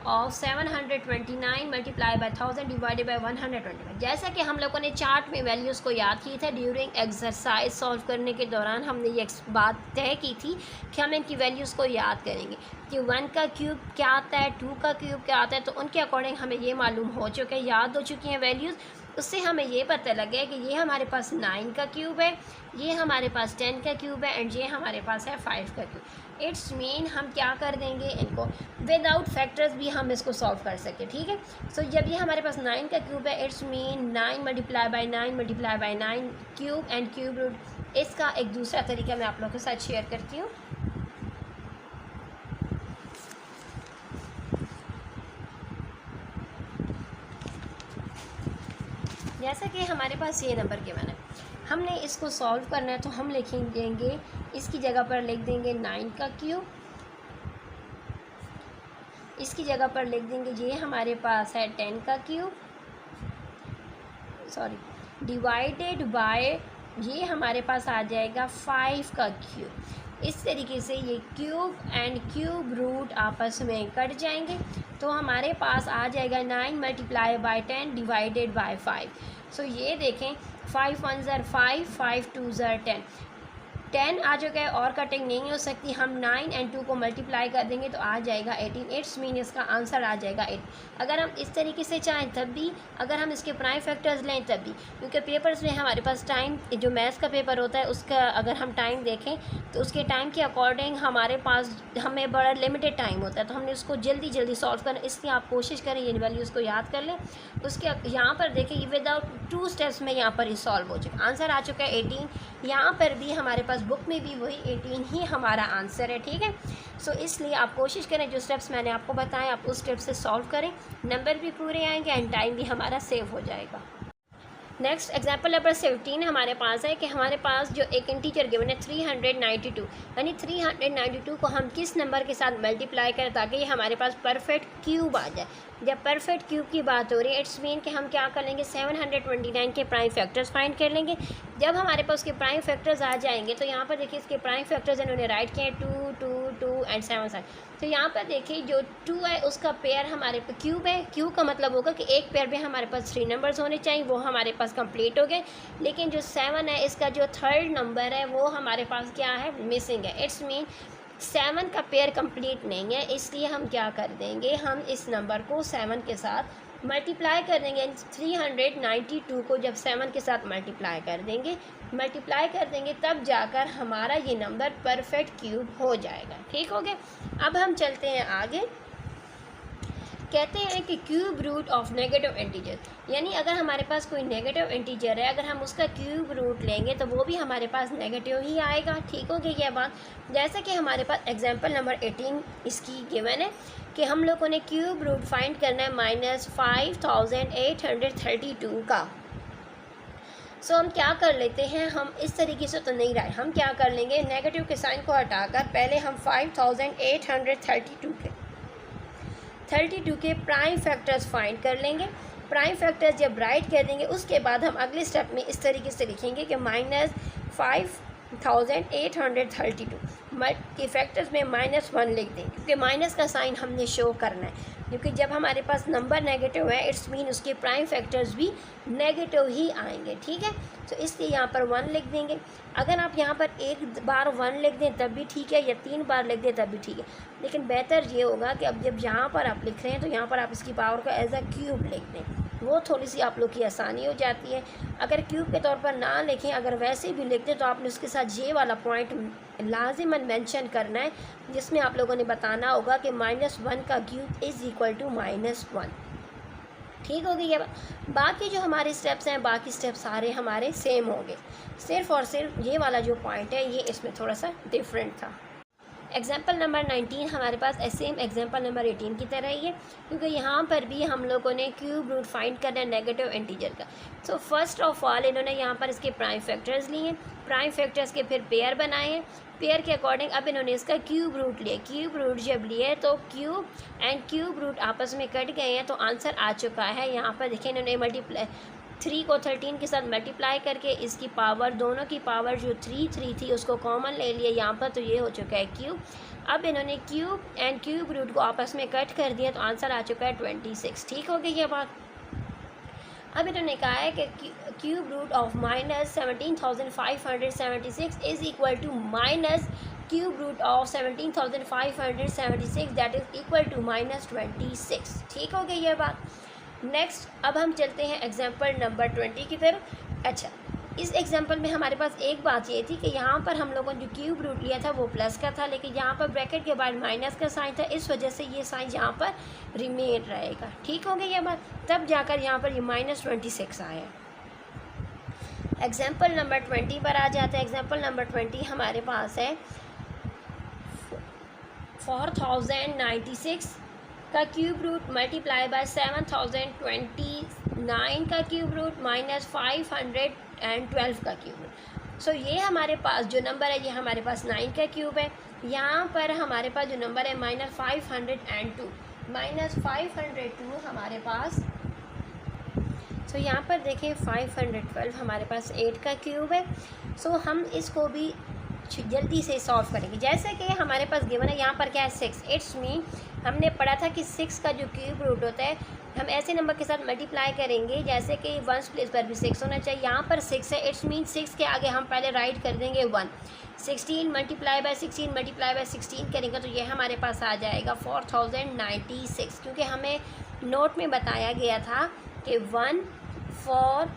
of 729 multiply by 1000 divided by 125। जैसा कि हम लोगों ने चार्ट में वैल्यूज़ को याद की था ड्यूरिंग एक्सरसाइज सॉल्व करने के दौरान हमने ये बात तय की थी कि हम इनकी वैल्यूज़ को याद करेंगे कि 1 का क्यूब क्या आता है, 2 का क्यूब क्या आता है। तो उनके अकॉर्डिंग हमें ये मालूम हो चुका है, याद हो चुकी हैं वैल्यूज़। उससे हमें ये पता लगे कि ये हमारे पास 9 का क्यूब है, ये हमारे पास 10 का क्यूब है एंड ये हमारे पास है 5 का क्यूब। इट्स मीन हम क्या कर देंगे, इनको विदाउट फैक्टर्स भी हम इसको सॉल्व कर सकें। ठीक है। सो जब ये हमारे पास 9 का क्यूब है, it's mean 9 multiply by 9 multiply by 9 cube and cube root. इसका एक दूसरा तरीका मैं आप लोगों के साथ शेयर करती हूँ। जैसा कि हमारे पास ये नंबर गिवन है, हमने इसको सॉल्व करना है तो हम लिखेंगे, इसकी जगह पर लिख देंगे 9 का क्यूब, इसकी जगह पर लिख देंगे ये हमारे पास है 10 का क्यूब, डिवाइडेड बाय ये हमारे पास आ जाएगा 5 का क्यूब। इस तरीके से ये क्यूब एंड क्यूब रूट आपस में कट जाएंगे तो हमारे पास आ जाएगा 9 मल्टीप्लाई बाय 10 डिवाइडेड बाय 5। सो ये देखें 5 1 ज़र 5, 5 2 ज़र 10 आ चुका है और कटिंग नहीं हो सकती। हम 9 एंड 2 को मल्टीप्लाई कर देंगे तो आ जाएगा 18। इट्स मीन इसका आंसर आ जाएगा 8। अगर हम इस तरीके से चाहें तब भी, अगर हम इसके प्राइम फैक्टर्स लें तब भी, क्योंकि पेपर्स में हमारे पास टाइम, जो मैथ्स का पेपर होता है उसका अगर हम टाइम देखें तो उसके टाइम के अकॉर्डिंग हमारे पास हमें बड़ा लिमिटेड टाइम होता है, तो हमने उसको जल्दी जल्दी सॉल्व करना। इसलिए आप कोशिश करें ये वैल्यूज़ को याद कर लें। उसके यहाँ पर देखें ये विदाउट 2 स्टेप्स में यहाँ पर ही सॉल्व हो चुका, आंसर आ चुका है 18। यहाँ पर भी हमारे पास बुक में भी वही 18 ही हमारा आंसर है। ठीक है। सो इसलिए आप कोशिश करें जो स्टेप्स मैंने आपको बताएं आप उस स्टेप से सॉल्व करें, नंबर भी पूरे आएंगे एंड टाइम भी हमारा सेव हो जाएगा। नेक्स्ट एग्जाम्पल नंबर 17 हमारे पास है कि हमारे पास जो एक इंटीजर गिवन है 392, यानी 392 को हम किस नंबर के साथ मल्टीप्लाई करें ताकि ये हमारे पास परफेक्ट क्यूब आ जाए। जब परफेक्ट क्यूब की बात हो रही है इट्स मीन कि हम क्या कर लेंगे, 729 के प्राइम फैक्टर्स फाइंड कर लेंगे। जब हमारे पास उसके प्राइम फैक्टर्स आ जाएंगे तो यहाँ पर देखिए इसके प्राइम फैक्टर्स इन्होंने राइट किए हैं 2 2 2 एंड 7 7। तो यहाँ पर देखिए जो 2 है उसका पेयर हमारे पास क्यूब है। क्यूब का मतलब होगा कि एक पेयर में हमारे पास 3 नंबर्स होने चाहिए, वो हमारे पास कंप्लीट हो गए। लेकिन जो 7 है इसका जो थर्ड नंबर है वो हमारे पास क्या है, मिसिंग है। इट्स मीन 7 का पेयर कंप्लीट नहीं है, इसलिए हम क्या कर देंगे, हम इस नंबर को 7 के साथ मल्टीप्लाई कर देंगे। 392 को जब 7 के साथ मल्टीप्लाई कर देंगे तब जाकर हमारा ये नंबर परफेक्ट क्यूब हो जाएगा। ठीक हो गया। अब हम चलते हैं आगे। कहते हैं कि cube root of negative integer, यानी अगर हमारे पास कोई नेगेटिव इंटीजर है, अगर हम उसका क्यूब रूट लेंगे तो वो भी हमारे पास नेगेटिव ही आएगा। ठीक हो गई यह बात। जैसे कि हमारे पास एग्जांपल नंबर 18 इसकी गिवन है कि हम लोगों ने क्यूब रूट फाइंड करना है -5832 का। सो हम क्या कर लेते हैं, हम इस तरीके से तो नहीं रहे, हम क्या कर लेंगे, नेगेटिव के साइन को हटाकर पहले हम 5832 के प्राइम फैक्टर्स फाइंड कर लेंगे। प्राइम फैक्टर्स जब राइट कर देंगे उसके बाद हम अगले स्टेप में इस तरीके से लिखेंगे कि -5832 के फैक्टर्स में -1 लिख दें, क्योंकि माइनस का साइन हमने शो करना है, क्योंकि जब हमारे पास नंबर नेगेटिव है इट्स मीन उसके प्राइम फैक्टर्स भी नेगेटिव ही आएंगे। ठीक है। तो इसलिए यहाँ पर 1 लिख देंगे। अगर आप यहाँ पर एक बार 1 लिख दें तब भी ठीक है, या 3 बार लिख दें तब भी ठीक है, लेकिन बेहतर ये होगा कि अब जब यहाँ पर आप लिख रहे हैं तो यहाँ पर आप इसकी पावर को एज अ क्यूब लिख दें, वो थोड़ी सी आप लोग की आसानी हो जाती है। अगर क्यूब के तौर पर ना लिखें, अगर वैसे भी लिख दें तो आपने उसके साथ ये वाला पॉइंट लाजिमन मेंशन करना है, जिसमें आप लोगों ने बताना होगा कि -1 का क्यूब इज़ इक्वल टू -1। ठीक हो गई है। बाकी जो हमारे स्टेप्स हैं, बाकी स्टेप्स सारे हमारे सेम होंगे, सिर्फ और सिर्फ ये वाला जो पॉइंट है ये इसमें थोड़ा सा डिफरेंट था। एग्जाम्पल नंबर 19 हमारे पास सेम एग्जाम्पल नंबर 18 की तरह ही है, क्योंकि यहाँ पर भी हम लोगों ने क्यूब रूट फाइंड करना है नेगेटिव इंटीजर का। सो फर्स्ट ऑफ ऑल इन्होंने यहाँ पर इसके प्राइम फैक्टर्स लिए हैं, प्राइम फैक्टर्स के फिर पेयर बनाए हैं, पेयर के अकॉर्डिंग अब इन्होंने इसका क्यूब रूट लिया। क्यूब रूट जब लिए तो क्यूब एंड क्यूब रूट आपस में कट गए हैं, तो आंसर आ चुका है। यहाँ पर देखिए इन्होंने मल्टीप्लाई 3 को 13 के साथ मल्टीप्लाई करके इसकी पावर, दोनों की पावर जो 3 थी उसको कॉमन ले लिया यहाँ पर, तो ये हो चुका है क्यूब। अब इन्होंने क्यूब एंड क्यूब रूट को आपस में कट कर दिया, तो आंसर आ चुका है 26। ठीक हो गई ये बात। अब इन्होंने कहा है कि cube root of minus 17,576 is equal to minus cube root of 17,576 that is equal to minus 26। ठीक हो गई ये बात। नेक्स्ट अब हम चलते हैं एग्जाम्पल नंबर 20 की तरफ। अच्छा, इस एग्जाम्पल में हमारे पास एक बात ये थी कि यहाँ पर हम लोगों ने जो क्यूब रूट लिया था वो प्लस का था, लेकिन यहाँ पर ब्रैकेट के बाद माइनस का साइन था, इस वजह से ये साइन यहाँ पर रिमेन रहेगा। ठीक हो गई ये बात। तब जाकर यहाँ पर ये माइनस 26 आया। एग्जाम्पल नंबर 20 पर आ जाते हैं। एग्जाम्पल नंबर 20 हमारे पास है 4096 का क्यूब रूट मल्टीप्लाई बाय 7029 का क्यूब रूट माइनस 512 का क्यूब रूट। सो ये हमारे पास जो नंबर है ये हमारे पास 9 का क्यूब है। यहाँ पर हमारे पास जो नंबर है माइनस 502 हमारे पास। सो यहाँ पर देखें 512 हमारे पास 8 का क्यूब है। सो हम इसको भी जल्दी से सॉल्व करेंगे। जैसे कि हमारे पास गिवन है यहाँ पर क्या है 6, इट्स मीन हमने पढ़ा था कि 6 का जो क्यूब रूट होता है हम ऐसे नंबर के साथ मल्टीप्लाई करेंगे जैसे कि 1 प्लेस पर भी 6 होना चाहिए। यहाँ पर 6 है, इट्स मीन 6 के आगे हम पहले राइट कर देंगे 1। 16 मल्टीप्लाई बाय 16 करेंगे तो ये हमारे पास आ जाएगा 4096, क्योंकि हमें नोट में बताया गया था कि 1, 4,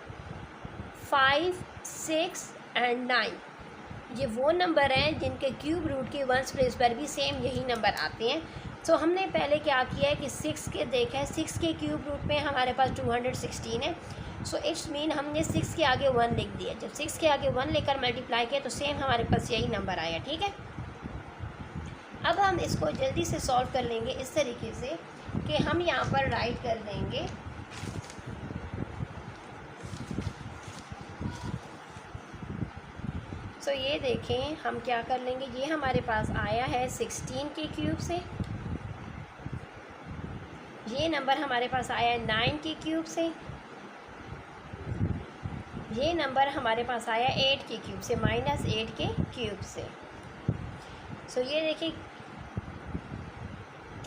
5, 6 एंड 9 ये वो नंबर हैं जिनके क्यूब रूट के 1 प्लेस पर भी सेम यही नंबर आते हैं। सो हमने पहले क्या किया है कि 6 के देखा है, 6 के क्यूब रूट में हमारे पास 216 है। सो इट्स मीन हमने 6 के आगे 1 लिख दिया। जब 6 के आगे 1 लेकर मल्टीप्लाई किया तो सेम हमारे पास यही नंबर आया। ठीक है, अब हम इसको जल्दी से सॉल्व कर लेंगे इस तरीके से कि हम यहाँ पर राइट कर देंगे तो ये देखें हम क्या कर लेंगे, ये हमारे पास आया है 16 के क्यूब से, ये नंबर हमारे पास आया है 9 के क्यूब से, ये नंबर हमारे पास आया 8 के क्यूब से, माइनस 8 के क्यूब से। सो ये देखिए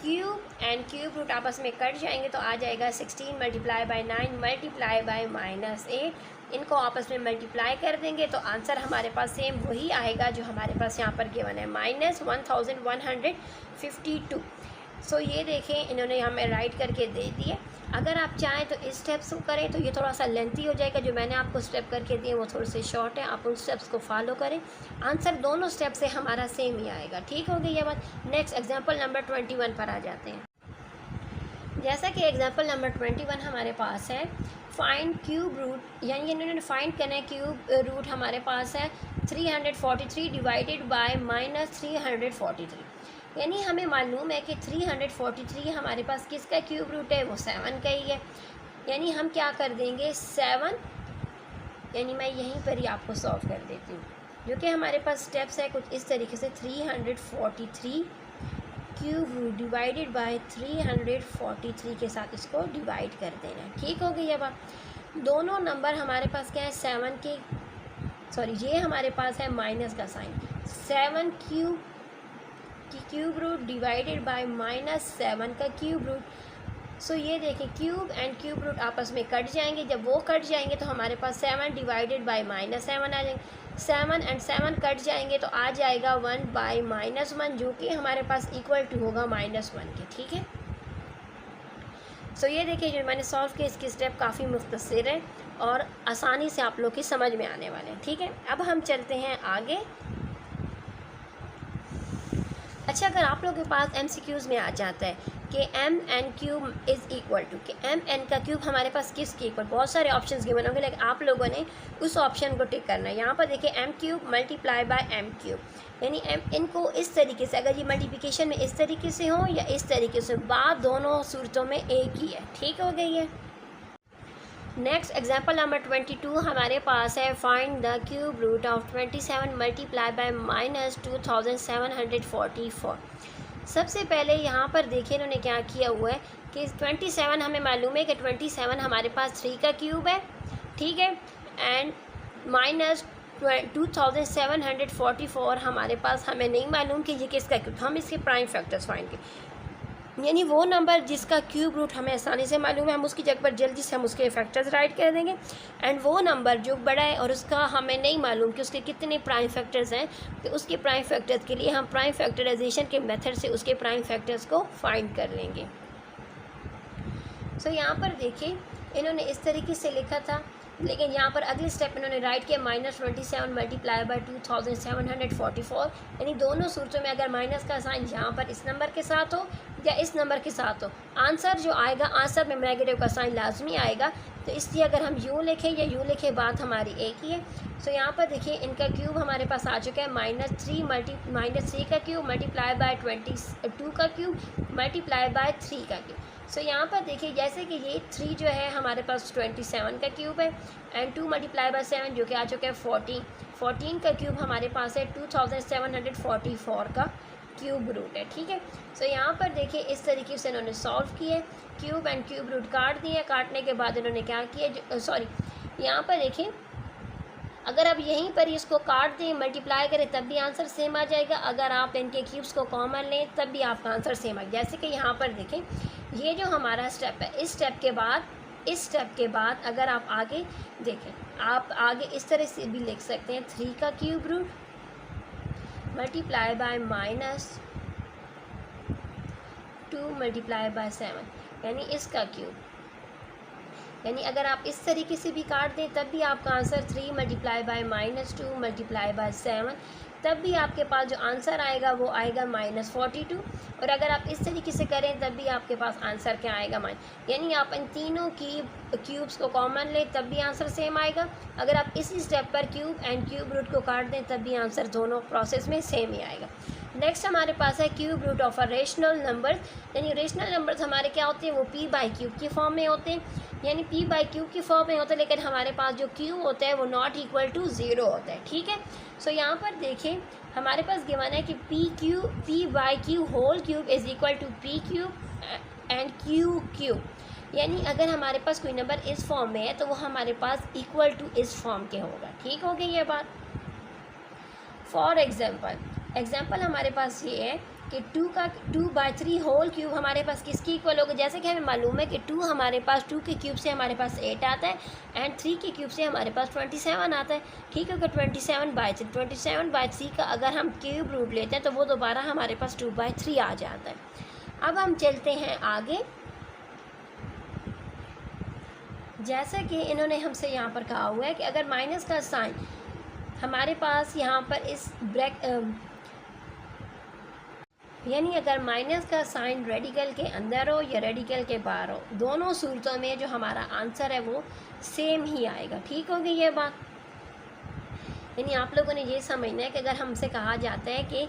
क्यूब एंड क्यूब रूट आपस में कट जाएंगे तो आ जाएगा 16 multiply by 9 multiply by minus 8। इनको आपस में मल्टीप्लाई कर देंगे तो आंसर हमारे पास सेम वही आएगा जो हमारे पास यहाँ पर गिवन है, माइनस 1152। सो ये देखें इन्होंने हमें राइट करके दे दिए। अगर आप चाहें तो इस स्टेप्स को करें तो ये थोड़ा सा लेंथी हो जाएगा, जो मैंने आपको स्टेप करके दिए वो थोड़े से शॉर्ट हैं, आप उन स्टेप्स को फॉलो करें, आंसर दोनों स्टेप से हमारा सेम ही आएगा। ठीक हो गई ये बात। नेक्स्ट एग्जांपल नंबर 21 पर आ जाते हैं। जैसा कि एग्जांपल नंबर 21 हमारे पास है फाइंड क्यूब रूट, यानी इन्होंने फाइंड करना है क्यूब रूट हमारे पास है 343 डिवाइडेड बाय माइनस 343। यानी हमें मालूम है कि 343 हमारे पास किसका क्यूब रूट है, वो 7 का ही है। यानी हम क्या कर देंगे 7, यानी मैं यहीं पर ही आपको सॉल्व कर देती हूँ, जो कि हमारे पास स्टेप्स है कुछ इस तरीके से 343 क्यूब रूट डिवाइडेड बाय 343 के साथ इसको डिवाइड कर देना है। ठीक हो गई अब दोनों नंबर हमारे पास क्या है 7 के, सॉरी ये हमारे पास है माइनस का sign, 7 cube root divided by minus 7 का क्यूब रूट। सो ये देखिए क्यूब एंड क्यूब रूट आपस में कट जाएंगे, जब वो कट जाएंगे तो हमारे पास 7 डिवाइडेड बाय माइनस 7 आ जाएंगे, 7 एंड 7 कट जाएंगे तो आ जाएगा 1 बाय माइनस 1, जो कि हमारे पास इक्वल टू होगा -1 के। ठीक है, सो ये देखिए जो मैंने सॉल्व किया इसकी स्टेप काफ़ी मुख्तसर है और आसानी से आप लोग की समझ में आने वाले हैं। ठीक है, अब हम चलते हैं आगे। अच्छा, अगर आप लोगों के पास MCQs में आ जाता है कि M N cube is equal to कि एम एन का क्यूब हमारे पास किसके इक्वल, बहुत सारे ऑप्शंस गिवन होंगे लेकिन आप लोगों ने उस ऑप्शन को टिक करना है। यहाँ पर देखिए M cube multiply by M cube, यानी एम इनको इस तरीके से, अगर ये मल्टीप्लिकेशन में इस तरीके से हो या इस तरीके से, बात दोनों सूरतों में एक ही है। ठीक हो गई है। नेक्स्ट एग्जाम्पल नंबर 22 हमारे पास है, find the cube root of 27 multiply by minus 2744। सबसे पहले यहाँ पर देखिए इन्होंने क्या किया हुआ है कि 27 हमें मालूम है कि 27 हमारे पास 3 का क्यूब है, ठीक है, एंड माइनस 2744 हमारे पास हमें नहीं मालूम कि ये किसका क्यूब। हम इसके प्राइम फैक्टर्स फाइंड करें, यानी वो नंबर जिसका क्यूब रूट हमें आसानी से मालूम है हम उसकी जगह पर जल्दी से हम उसके फैक्टर्स राइट कर देंगे, एंड वो नंबर जो बड़ा है और उसका हमें नहीं मालूम कि उसके कितने प्राइम फैक्टर्स हैं, तो उसके प्राइम फैक्टर्स के लिए हम प्राइम फैक्टराइजेशन के मेथड से उसके प्राइम फैक्टर्स को फाइंड कर लेंगे। सो यहाँ पर देखिए इन्होंने इस तरीके से लिखा था, लेकिन यहाँ पर अगले स्टेप इन्होंने राइट किया -27 मल्टीप्लाई बाय 2744, यानी दोनों सूरतों में अगर माइनस का साइन यहाँ पर इस नंबर के साथ हो या इस नंबर के साथ हो, आंसर जो आएगा आंसर में नेगेटिव का साइन लाजमी आएगा। तो इसलिए अगर हम यूँ लिखें या यूँ लिखें बात हमारी एक ही है। सो यहाँ पर देखिए इनका क्यूब हमारे पास आ चुका है -3 का क्यूब मल्टीप्लाई बाय 22 का क्यूब मल्टीप्लाई बाय 3 का क्यूब। सो यहाँ पर देखिए जैसे कि ये 3 जो है हमारे पास 27 का क्यूब है, एंड 2 मल्टीप्लाई बाय 7 जो कि आ चुका है 14 का क्यूब हमारे पास है 2744 का क्यूब रूट है। ठीक है। सो यहाँ पर देखिए इस तरीके से इन्होंने सॉल्व किए, क्यूब एंड क्यूब रूट काट दिए, काटने के बाद इन्होंने क्या किया, यहाँ पर देखिए अगर आप यहीं पर इसको काट दें मल्टीप्लाई करें तब भी आंसर सेम आ जाएगा, अगर आप इनके क्यूब्स को कॉमन लें तब भी आपका आंसर सेम आ जाएगा। जैसे कि यहाँ पर देखें ये जो हमारा स्टेप है, इस स्टेप के बाद अगर आप आगे देखें, आप आगे इस तरह से भी लिख सकते हैं 3 का cube root multiply by -2 multiply by 7, यानी इसका क्यूब, यानी अगर आप इस तरीके से भी काट दें तब भी आपका answer 3 multiply by -2 multiply by 7, तब भी आपके पास जो आंसर आएगा वो आएगा -42। और अगर आप इस तरीके से करें तब भी आपके पास आंसर क्या आएगा, यानी आप इन तीनों की क्यूब्स को कॉमन लें तब भी आंसर सेम आएगा। अगर आप इसी स्टेप पर क्यूब एंड क्यूब रूट को काट दें तब भी आंसर दोनों प्रोसेस में सेम ही आएगा। नेक्स्ट हमारे पास है cube root of a rational number, यानी रेशनल नंबर्स हमारे क्या होते हैं, वो p/क्यूब की फॉर्म में होते हैं, यानी p/क्यूब की फॉर्म में होता है, लेकिन हमारे पास जो क्यूब होता है वो नॉट इक्वल टू 0 होता है। ठीक है। सो यहाँ पर देखें हमारे पास गिवन है कि p/क्यू whole cube is equal to p cube and cube, यानी अगर हमारे पास कोई नंबर इस फॉर्म में है तो वो हमारे पास इक्वल टू इस फॉर्म के होगा। ठीक हो गई ये बात। फॉर एग्जाम्पल हमारे पास ये है कि 2/3 होल क्यूब हमारे पास किसकी इक्वल होगा, जैसे कि हमें मालूम है कि 2 हमारे पास 2 के क्यूब से हमारे पास 8 आता है, एंड 3 के क्यूब से हमारे पास 27 आता है। ठीक है। अगर 27/3 का अगर हम क्यूब रूट लेते हैं तो वो दोबारा हमारे पास 2/3 आ जाता है। अब हम चलते हैं आगे, जैसा कि इन्होंने हमसे यहाँ पर कहा हुआ है कि अगर माइनस का साइन हमारे पास यहाँ पर इस यानी अगर माइनस का साइन रेडिकल के अंदर हो या रेडिकल के बाहर हो, दोनों सूरतों में जो हमारा आंसर है वो सेम ही आएगा। ठीक हो गई ये बात। यानी आप लोगों ने ये समझना है कि अगर हमसे कहा जाता है कि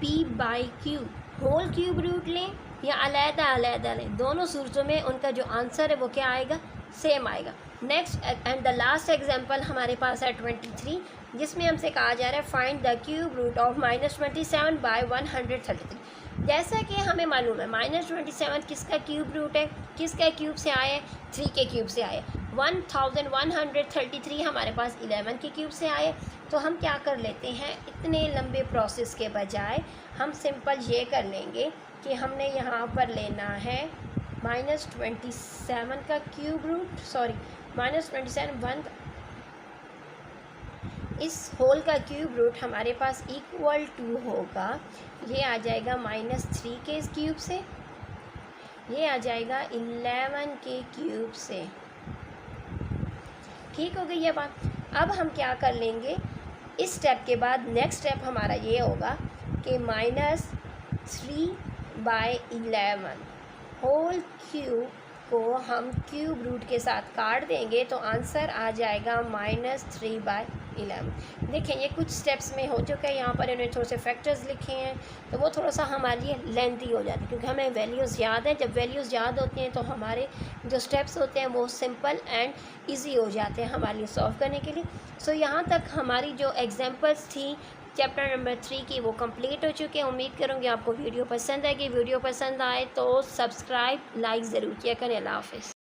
p/क्यू होल क्यूब रूट लें या अलग-अलग लें, दोनों सूरतों में उनका जो आंसर है वो क्या आएगा, सेम आएगा। Next and the last example हमारे पास है 23, जिसमें हमसे कहा जा रहा है find the cube root of -27 by 133। जैसा कि हमें मालूम है -27 किसका क्यूब रूट है, किसका क्यूब से आया है, 3 के क्यूब से आया। 1133 हमारे पास 11 के क्यूब से आए। तो हम क्या कर लेते हैं, इतने लंबे प्रोसेस के बजाय हम सिंपल ये कर लेंगे कि हमने यहाँ पर लेना है -27 का क्यूब रूट, -27 इस होल का क्यूब रूट हमारे पास इक्वल टू होगा, ये आ जाएगा -3 के क्यूब से, ये आ जाएगा 11 के क्यूब से। ठीक हो गई ये बात। अब हम क्या कर लेंगे, इस स्टेप के बाद नेक्स्ट स्टेप हमारा ये होगा कि -3 3/11 होल क्यूब को हम क्यूब रूट के साथ काट देंगे तो आंसर आ जाएगा -3/11। देखें ये कुछ स्टेप्स में हो चुका है, यहाँ पर इन्होंने थोड़े से फैक्टर्स लिखे हैं तो वो थोड़ा सा हमारे लिए लेंथी हो जाती है क्योंकि हमें वैल्यूज़ याद है। जब वैल्यूज़ याद होती हैं तो हमारे जो स्टेप्स होते हैं वो सिंपल एंड ईजी हो जाते हैं हमारे लिए सॉल्व करने के लिए। सो यहाँ तक हमारी जो एग्जांपल्स थी चैप्टर नंबर 3 की वो कंप्लीट हो चुके हैं। उम्मीद करूँगी आपको वीडियो पसंद आएगी। वीडियो पसंद आए तो सब्सक्राइब लाइक ज़रूर किया करें। अल्लाह हाफ़िज़।